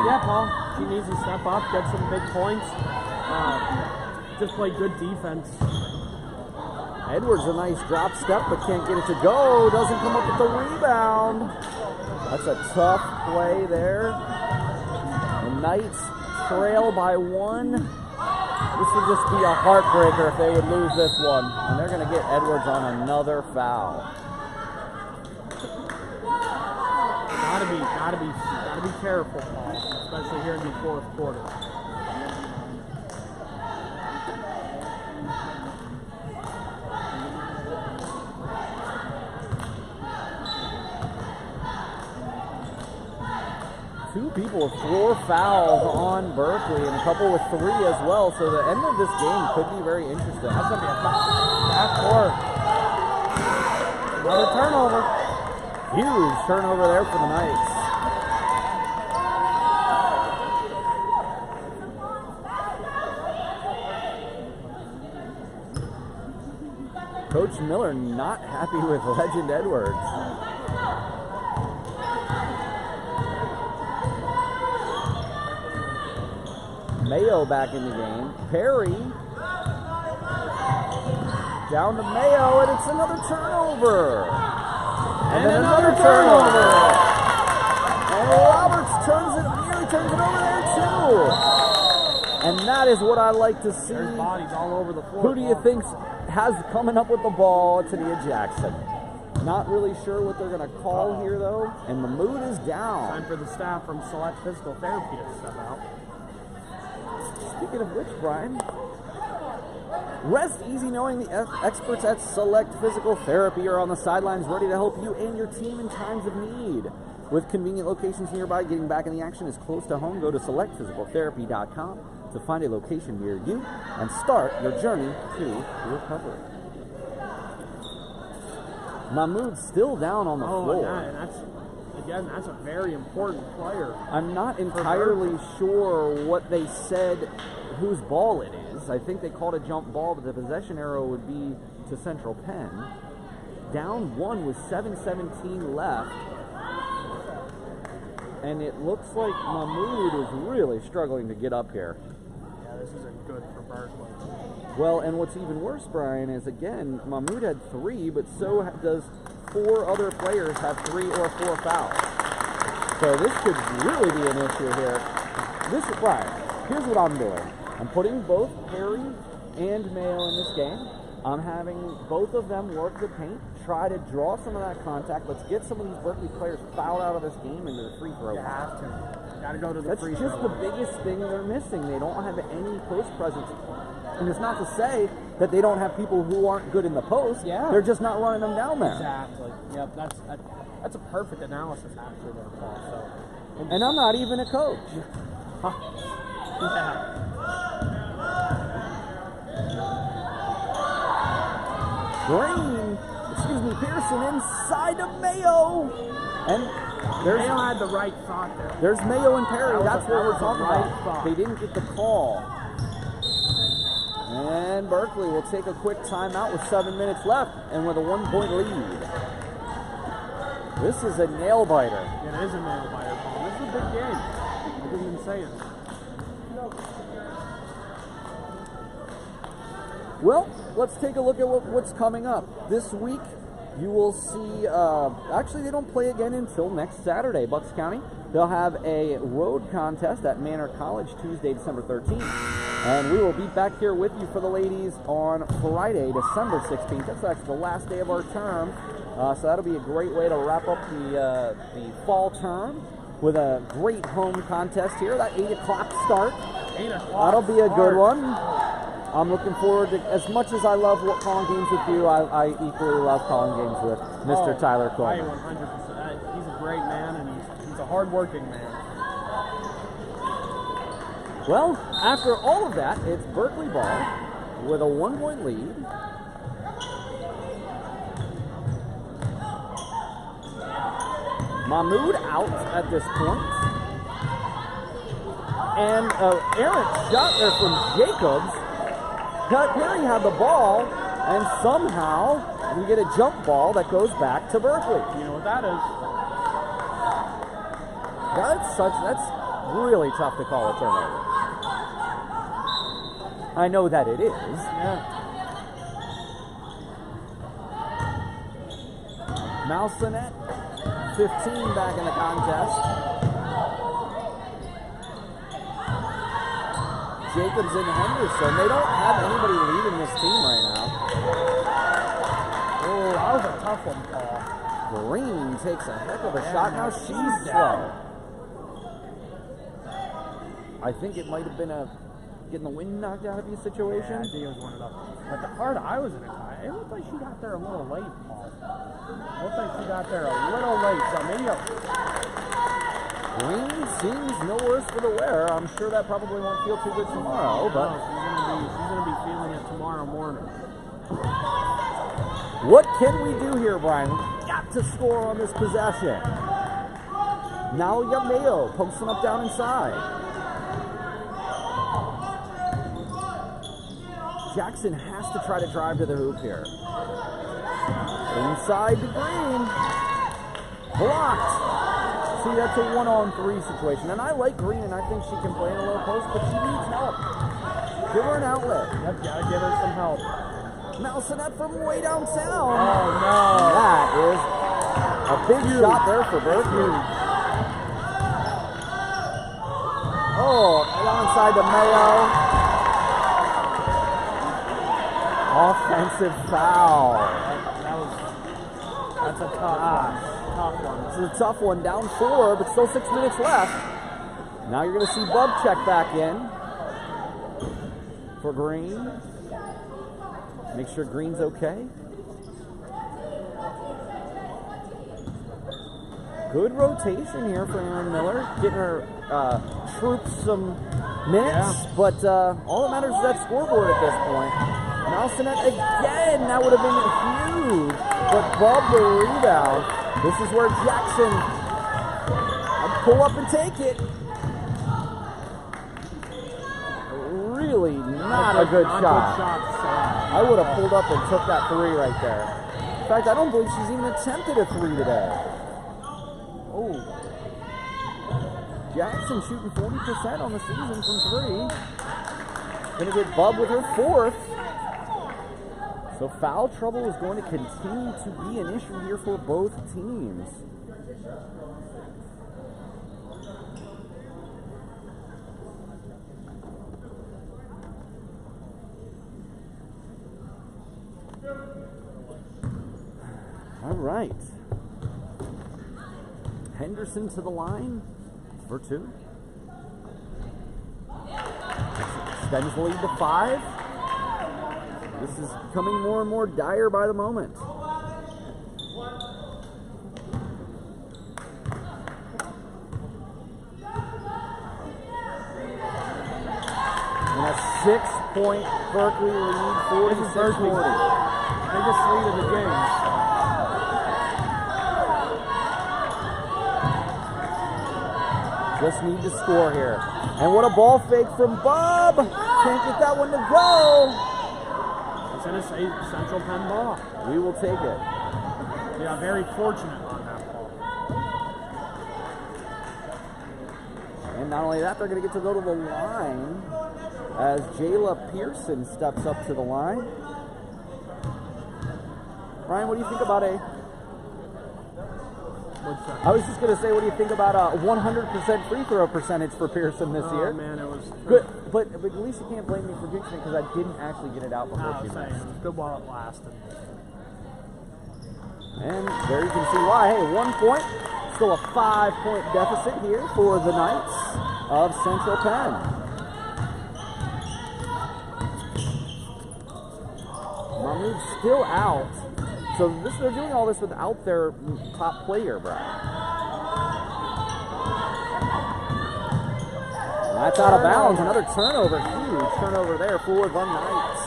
Yeah, Paul. She needs to step up, get some big points, just play good defense. Edwards, a nice drop step, but can't get it to go. Doesn't come up with the rebound. That's a tough play there. The Knights trail by 1. This would just be a heartbreaker if they would lose this one. And they're going to get Edwards on another foul. Gotta be careful, Paul, especially here in the fourth quarter. Two people with 4 fouls on Berkeley and a couple with 3 as well. So the end of this game could be very interesting. That's gonna be a backcourt. Another turnover. Huge turnover there for the Knights. Coach Miller not happy with Legend Edwards. Mayo back in the game. Perry down to Mayo, and it's another turnover. And then another turnover. And Roberts nearly turns it over there too. And that is what I like to see. There's bodies all over the floor. Who do you think has coming up with the ball? Tahniyaah Jackson. Not really sure what they're going to call here though. And the mood is down. Time for the staff from Select Physical Therapy to step out. Speaking of which, Brian, rest easy knowing the experts at Select Physical Therapy are on the sidelines ready to help you and your team in times of need. With convenient locations nearby, getting back in the action is close to home. Go to selectphysicaltherapy.com to find a location near you and start your journey to recovery. Mahmoud's still down on the floor. And that's a very important player. I'm not entirely sure what they said, whose ball it is. I think they called a jump ball, but the possession arrow would be to Central Penn. Down one with 7:17 left. And it looks like Mahmoud is really struggling to get up here. Yeah, this isn't good for Berkeley. Well, and what's even worse, Brian, is again, Mahmoud had 3, but so does 4 other players have 3 or 4 fouls. So this could really be an issue here. Brian, here's what I'm doing. I'm putting both Perry and Mayo in this game. I'm having both of them work the paint, try to draw some of that contact. Let's get some of these Berkeley players fouled out of this game into the free throw. You have to. You got to go to the free throw. That's just the biggest thing they're missing. They don't have any post presence. And it's not to say that they don't have people who aren't good in the post. Yeah. They're just not running them down there. Exactly. Yep. That's a perfect analysis actually there, Paul. So. And I'm not even a coach. Yeah. Pearson inside of Mayo. And Mayo had the right thought there. There's Mayo and Perry. That's what we're talking about. They didn't get the call. And Berkeley will take a quick timeout with 7 minutes left and with a 1-point lead. This is a nail biter. Yeah, it is a nail biter, Paul. This is a big game. I didn't even say it. Well, let's take a look at what's coming up. This week, you will see, actually they don't play again until next Saturday, Bucks County. They'll have a road contest at Manor College Tuesday, December 13th. And we will be back here with you for the ladies on Friday, December 16th. That's actually the last day of our term. So that'll be a great way to wrap up the fall term with a great home contest here. That 8 o'clock start. 8 o'clock. That'll be a good one. I'm looking forward to, as much as I love calling games with you, I equally love calling games with Mr. Tyler Coleman. 100%. He's a great man, and he's a hard-working man. Well, after all of that, it's Berkeley ball with a 1-point lead. Mahmoud out at this point. And an errant shot there from Jacobs. Perry had the ball, and somehow we get a jump ball that goes back to Berkeley. You know what that is? That's really tough to call a turnover. I know that it is. Yeah. Malsonet, 15 back in the contest. Jacobs and Henderson. They don't have anybody leading this team right now. Oh, that was a tough one, Paul. Green takes a heck of a shot. Now she's slow. I think it might have been a getting the wind knocked out of you situation. Yeah, I think it was one of those. But the part I was in it looked like she got there a little late, Paul. It looked like she got there a little late. So maybe Green seems no worse for the wear. I'm sure that probably won't feel too good tomorrow, but she's gonna be feeling it tomorrow morning. What can we do here, Brian? We've got to score on this possession. Now we got Mayo posting up down inside. Jackson has to try to drive to the hoop here. Inside to Green. Blocked. See, that's a 1-on-3 situation. And I like Green, and I think she can play in a low post, but she needs help. Give her an outlet. Yep, gotta give her some help. Malsonet from way downtown. Oh, no. That is a big shot there for Berkeley. Oh, alongside to Mayo. Offensive foul. That's a tough one. This is a tough one. Down 4, but still 6 minutes left. Now you're going to see Bub check back in for Green. Make sure Green's okay. Good rotation here for Aaron Miller. Getting her troops some minutes, but all that matters is that scoreboard at this point. Malsonet again, that would have been huge, but Bub the rebound. This is where Jackson I'd pull up and take it. Really not a good shot. I would have pulled up and took that 3 right there. In fact, I don't believe she's even attempted a 3 today. Oh. Jackson shooting 40% on the season from 3. Gonna get Bub with her 4th. So foul trouble is going to continue to be an issue here for both teams. All right. Henderson to the line for 2. Extends the lead to 5. This is becoming more and more dire by the moment. And a 6-point Berkeley lead, 46-40. Biggest lead of the game. Just need to score here. And what a ball fake from Bub. Can't get that one to go. It's in a Central Penn ball. We will take it. Yeah, very fortunate on that ball. And not only that, they're going to get to go to the line as Jayla Pearson steps up to the line. Ryan, what do you think about I was just going to say, what do you think about a 100% free throw percentage for Pearson this year? Oh, man, it was good. But at least you can't blame me for jinxing it because I didn't actually get it out before she missed. It was good while it lasted. And there you can see why. Hey, 1 point. Still a 5-point deficit here for the Knights of Central Penn. Mahmoud's still out. So they're doing all this without their top player, Brian. That's out of bounds. Another turnover. Huge turnover there for the Knights.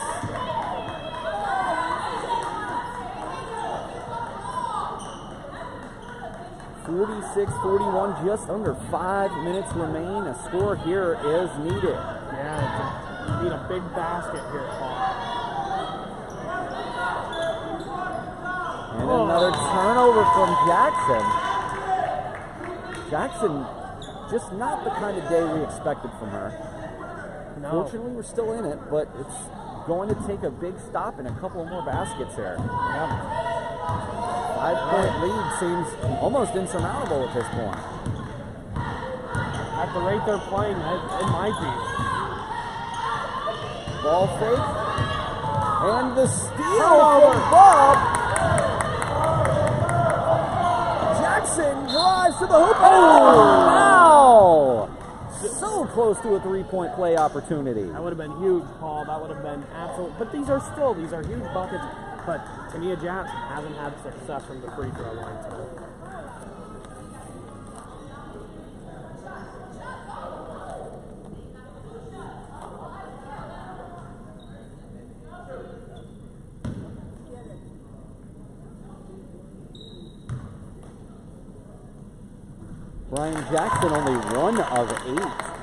(46-41), just under 5 minutes remain. A score here is needed. Yeah, need a big basket here, Paul. And another turnover from Jackson. Jackson, just not the kind of day we expected from her. No. Fortunately, we're still in it, but it's going to take a big stop and a couple more baskets here. Yeah. 5-point lead seems almost insurmountable at this point. At the rate they're playing, it might be. Ball fake. And the steal from Bob. Jackson drives to the hoop. Oh, wow! So close to a 3-point play opportunity. That would have been huge, Paul. That would have been absolute. But these are huge buckets. But Tahniyaah Jackson hasn't had success from the free throw line tonight. Brian Jackson only 1 of 8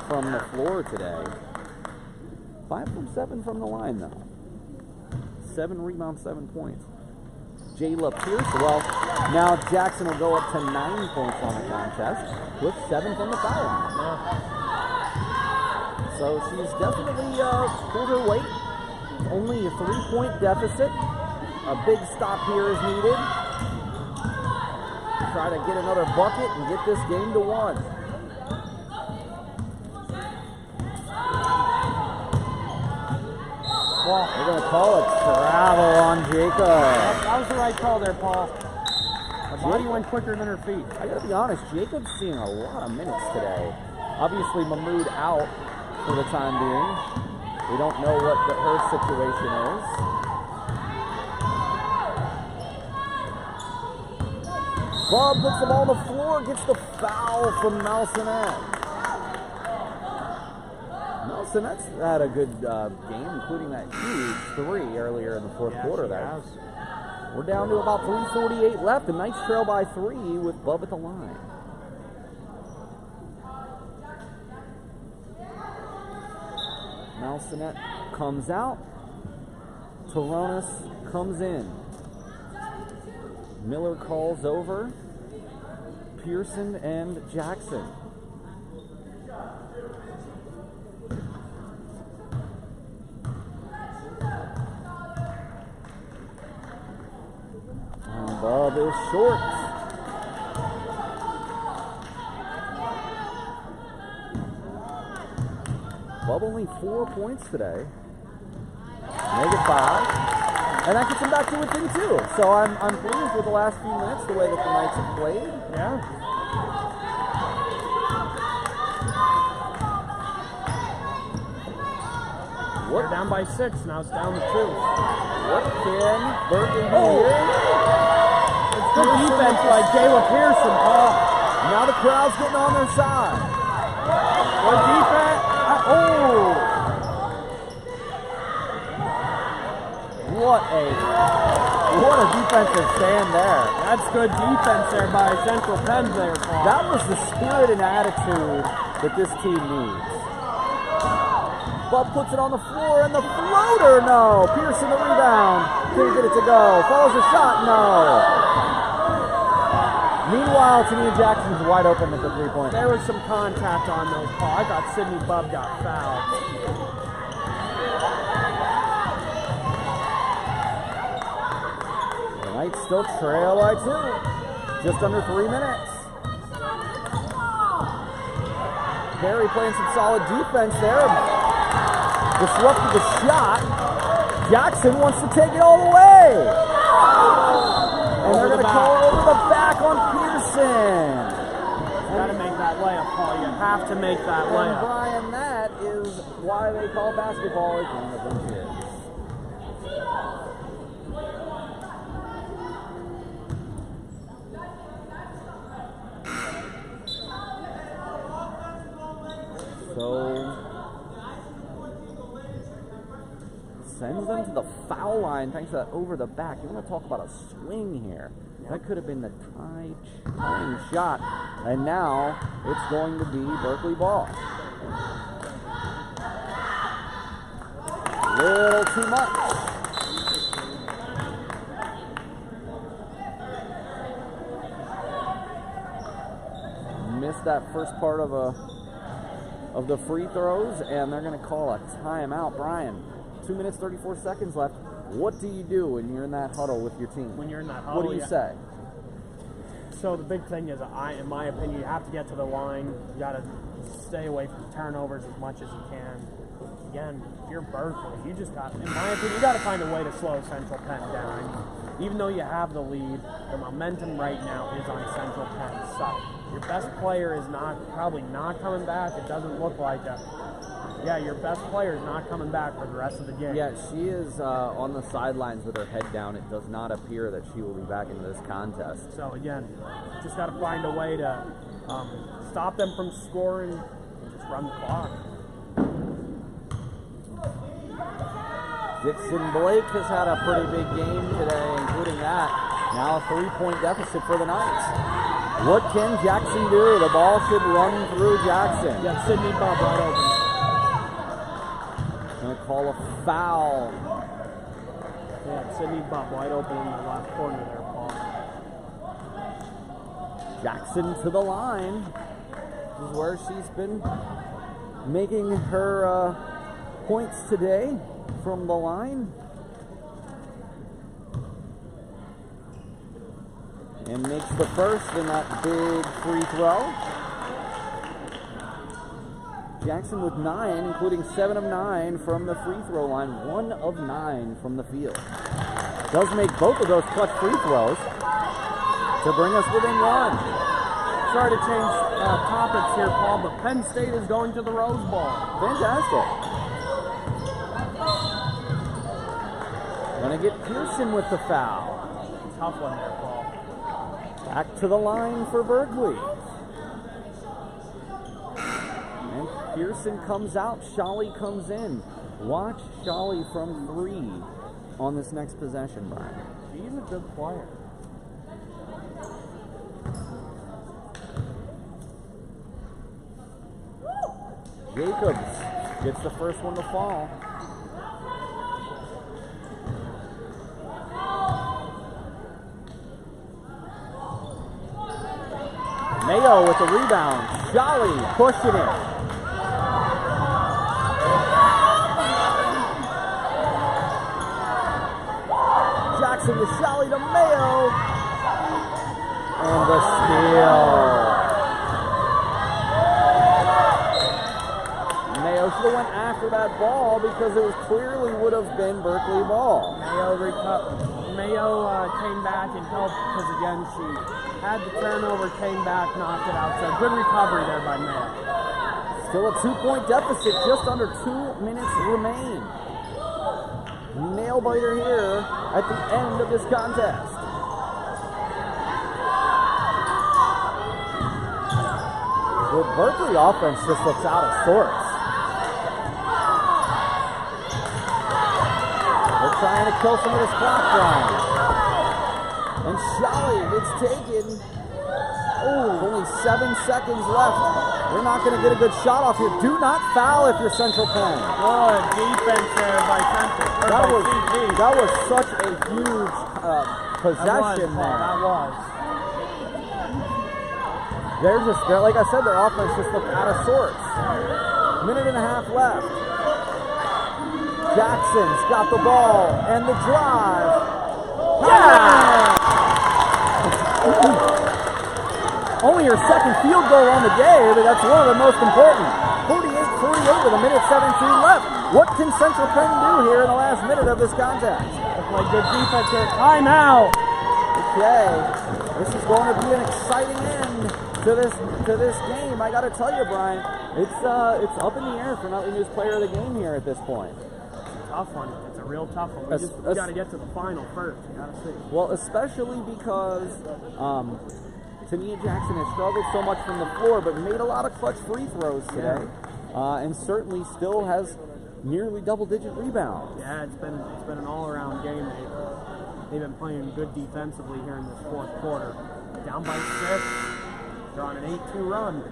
from the floor today. 5 from 7 from the line, though. 7 rebounds, 7 points. Jayla Pierce. Well, now Jackson will go up to 9 points on the contest with 7 from the foul line. So she's definitely pulled her weight. Only a 3-point deficit. A big stop here is needed. Try to get another bucket and get this game to 1. Well, they're going to call a travel on Jacob. That was the right call there, Paul. Her body went quicker than her feet. I got to be honest, Jacob's seeing a lot of minutes today. Obviously, Mahmood out for the time being. We don't know what her situation is. Bob puts the ball on the floor, gets the foul from Malsonet. Malsonet's had a good game, including that huge 3 earlier in the fourth quarter there. We're down to about 3:48 left. The Knights trail by 3 with Bub at the line. Malsonet comes out. Toronis comes in. Miller calls over Pearson and Jackson. And Bob is short. Bob only 4 points today. Make it 5. And that gets him back to within 2. So I'm pleased with the last few minutes, the way that the Knights have played. Yeah. We're down by 6. Now it's down to 2. What can Berkeley do here? It's good defense by Jayla Pearson, Paul. Now the crowd's getting on their side. Good defense. What a defensive stand there. That's good defense there by Central Penn there, Paul. That was the spirit and attitude that this team needs. Bub puts it on the floor and the floater, no. Pearson the rebound. Can't get it to go. Follows the shot, no. Meanwhile, Tahniyaah Jackson's wide open at the 3-point. There was some contact on those, Paul. I thought Sydney Bub got fouled. Knights still trail by 2. Just under 3 minutes. Perry playing some solid defense there. Disrupted the shot. Jackson wants to take it all the way. And they're going to call over the back on Pearson. Got to make that layup, Paul. You have to make that layup. And Brian, that is why they call basketball a game of inches. So, sends them to the foul line thanks to that over the back. You want to talk about a swing here. That could have been the tying shot. And now it's going to be Berkeley ball. A little too much. Missed that first part of the free throws, and they're going to call a timeout. Brian, 2 minutes, 34 seconds left. What do you do when you're in that huddle with your team? When you're in that huddle, what do you say? So the big thing is, in my opinion, you have to get to the line. You got to stay away from turnovers as much as you can. Again, if you're Berkeley, you just got, in my opinion, you got to find a way to slow Central Penn down. Even though you have the lead, the momentum right now is on Central Penn's side. Your best player is probably not coming back. It doesn't look like it. Yeah, your best player is not coming back for the rest of the game. Yeah, she is on the sidelines with her head down. It does not appear that she will be back into this contest. So again, just got to find a way to stop them from scoring and just run the clock. Dixon Blake has had a pretty big game today, including that. Now a 3-point deficit for the Knights. What can Jackson do? The ball should run through Jackson. Yeah, Sydney Bob right open. Going to call a foul Yeah, Sydney Bubb wide open in the left corner there, Paul. Jackson to the line. This is where she's been making her points today from the line. And makes the first in that big free throw. Jackson with 9, including 7 of 9 from the free throw line, 1 of 9 from the field. Does make both of those clutch free throws to bring us within 1. Sorry to change topics here, Paul, but Penn State is going to the Rose Bowl. Fantastic. Gonna get Pearson with the foul. Tough one there, Paul. Back to the line for Berkeley. And Pearson comes out, Shawley comes in. Watch Shawley from 3 on this next possession, Brian. She's a good player. Jacobs gets the first one to fall. Mayo with the rebound. Shawley pushing it. Jackson to Shawley to Mayo. And the steal. Mayo should have went after that ball because it was clearly would have been Berkeley ball. Mayo came back and helped because again she had the turnover, came back, knocked it out. So good recovery there by Mayo. Still a 2-point deficit, just under 2 minutes remain. Nail biter here at the end of this contest. The Berkeley offense just looks out of sorts. They're trying to kill some of this clock time. And Shawley gets taken. Oh, only 7 seconds left. They're not going to get a good shot off here. Do not foul if you're Central Penn. Good defense there by Central. That was such a huge possession there. That was. They're like I said, their offense just looked out of sorts. Minute and a half left. Jackson's got the ball and the drive. Yeah! Only her second field goal on the day, but that's one of the most important. 48-48 with a minute 17 left. What can Central Penn do here in the last minute of this contest? Looks like good defense here. Timeout. Okay, this is going to be an exciting end to this game. I got to tell you, Brian, it's up in the air for not who's player of the game here at this point. Tough one. It's a real tough one. We got to get to the final first. You got to see. Well, especially because Tahniyaah Jackson has struggled so much from the floor, but made a lot of clutch free throws today, and certainly still has nearly double-digit rebounds. Yeah, it's been an all-around game. They've been playing good defensively here in this fourth quarter. Down by 6, they're on an 8-2 run.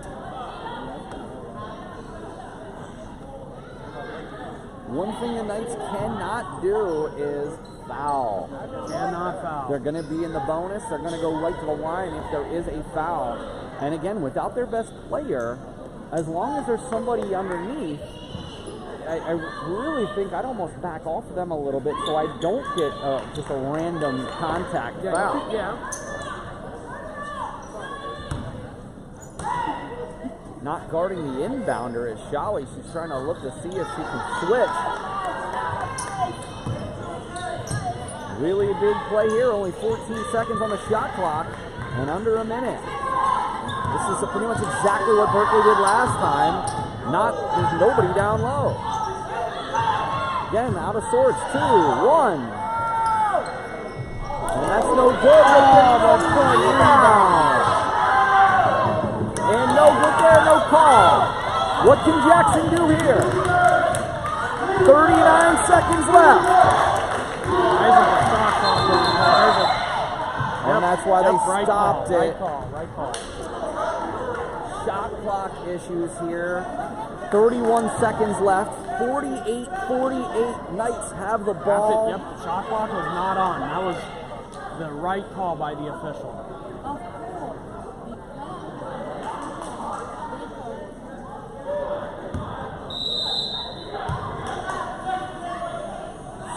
One thing the Knights cannot do is foul. Cannot foul. They're going to be in the bonus. They're going to go right to the line if there is a foul. And again, without their best player, as long as there's somebody underneath, I really think I'd almost back off of them a little bit so I don't get just a random contact foul. Yeah. Not guarding the inbounder is Shawley. She's trying to look to see if she can switch. Really a big play here. Only 14 seconds on the shot clock and under a minute. This is pretty much exactly what Berkeley did last time. There's nobody down low. Again, out of sorts. 2, 1. And that's no good. And no good there, no call. What can Jackson do here? 39 seconds left. And that's why they stopped it. Right call. shot clock issues here. 31 seconds left. 48-48. Knights have the ball. Yep, the shot clock was not on. That was the right call by the official.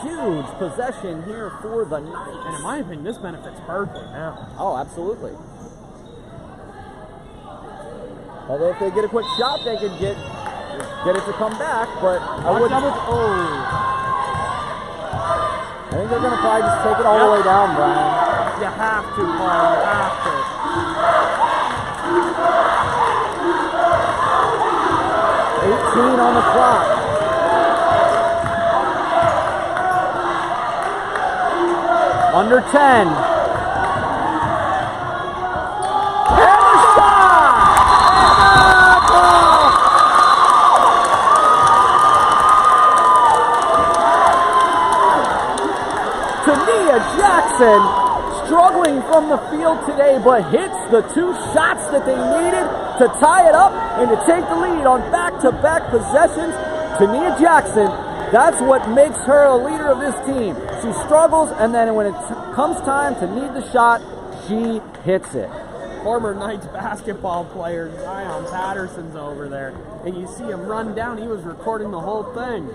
Huge possession here for the Knights. And in my opinion, this benefits Berkeley now. Oh, absolutely. Although if they get a quick shot, they could get it to come back, but I think they're going to probably just take it all the way down, Brian. You have to, Paul. You have to. 18 on the clock. Under 10. And the shot! Tahniyaah Jackson struggling from the field today, but hits the 2 shots that they needed to tie it up and to take the lead on back-to-back possessions. Tahniyaah Jackson, that's what makes her a leader of this team. She struggles, and then when it comes time to need the shot, she hits it. Former Knights basketball player Zion Patterson's over there, and you see him run down. He was recording the whole thing.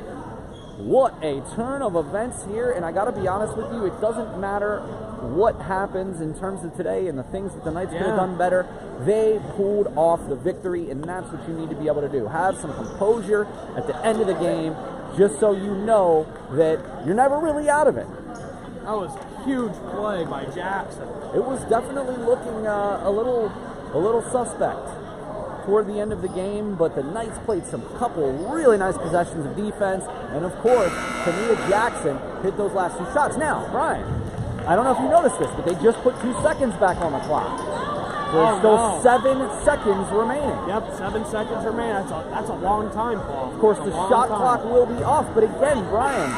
What a turn of events here, and I got to be honest with you, it doesn't matter what happens in terms of today and the things that the Knights could have done better. They pulled off the victory, and that's what you need to be able to do. Have some composure at the end of the game, just so you know that you're never really out of it. That was a huge play by Jackson. It was definitely looking a little suspect toward the end of the game, but the Knights played some couple really nice possessions of defense, and of course, Tahniyaah Jackson hit those last 2 shots. Now, Brian, I don't know if you noticed this, but they just put 2 seconds back on the clock. There's still 7 seconds remaining. Yep, 7 seconds remaining. That's a long time, Paul. Of course, the shot clock will be off, but again, Brian,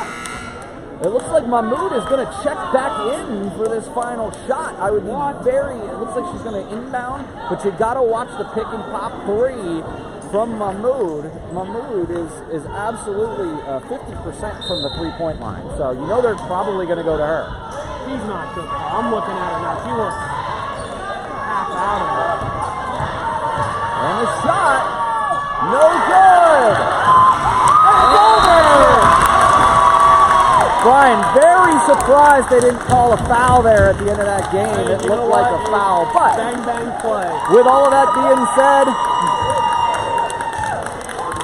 it looks like Mahmood is going to check back in for this final shot. I would be it looks like she's going to inbound, but you got to watch the pick and pop 3 from Mahmood. Mahmood is absolutely 50% from the 3-point line, so you know they're probably going to go to her. She's not good, Paul. I'm looking at her now. She was half out of it. And the shot, no good. And it's over. Brian, very surprised they didn't call a foul there at the end of that game. It looked like a foul, but bang bang play. With all of that being said,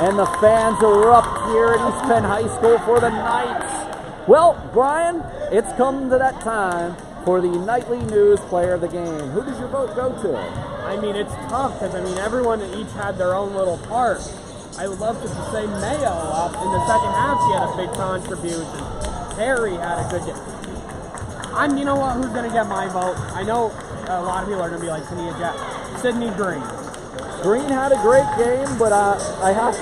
and the fans erupt here at East Penn High School for the Knights. Well, Brian, it's come to that time for the nightly news player of the game. Who does your vote go to? I mean, it's tough because, I mean, everyone each had their own little part. I would love to say Mayo up in the second half. She had a big contribution. Harry had a good game. You know what? Who's going to get my vote? I know a lot of people are going to be like Tahniyaah Jackson. Sydney Green. Green had a great game, but I have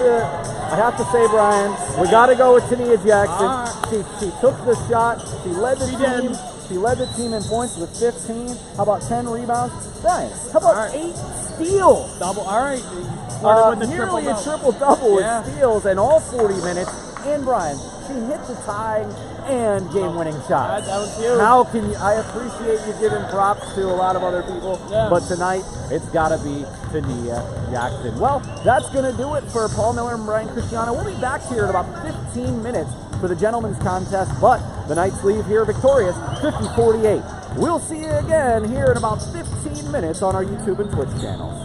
to say, Brian, we got to go with Tahniyaah Jackson. She took the shot. She led the team. She led the team in points with 15. How about 10 rebounds? Brian, how about 8 steals? Double. All right. Nearly a triple-double with steals in all 40 minutes. And Brian, she hit the tying and game-winning shot. That was huge. How can you? I appreciate you giving props to a lot of other people, but tonight it's got to be Tahniyaah Jackson. Well, that's going to do it for Paul Miller and Brian Christiana. We'll be back here in about 15 minutes for the gentlemen's contest, but the Knights leave here victorious, 50-48. We'll see you again here in about 15 minutes on our YouTube and Twitch channels.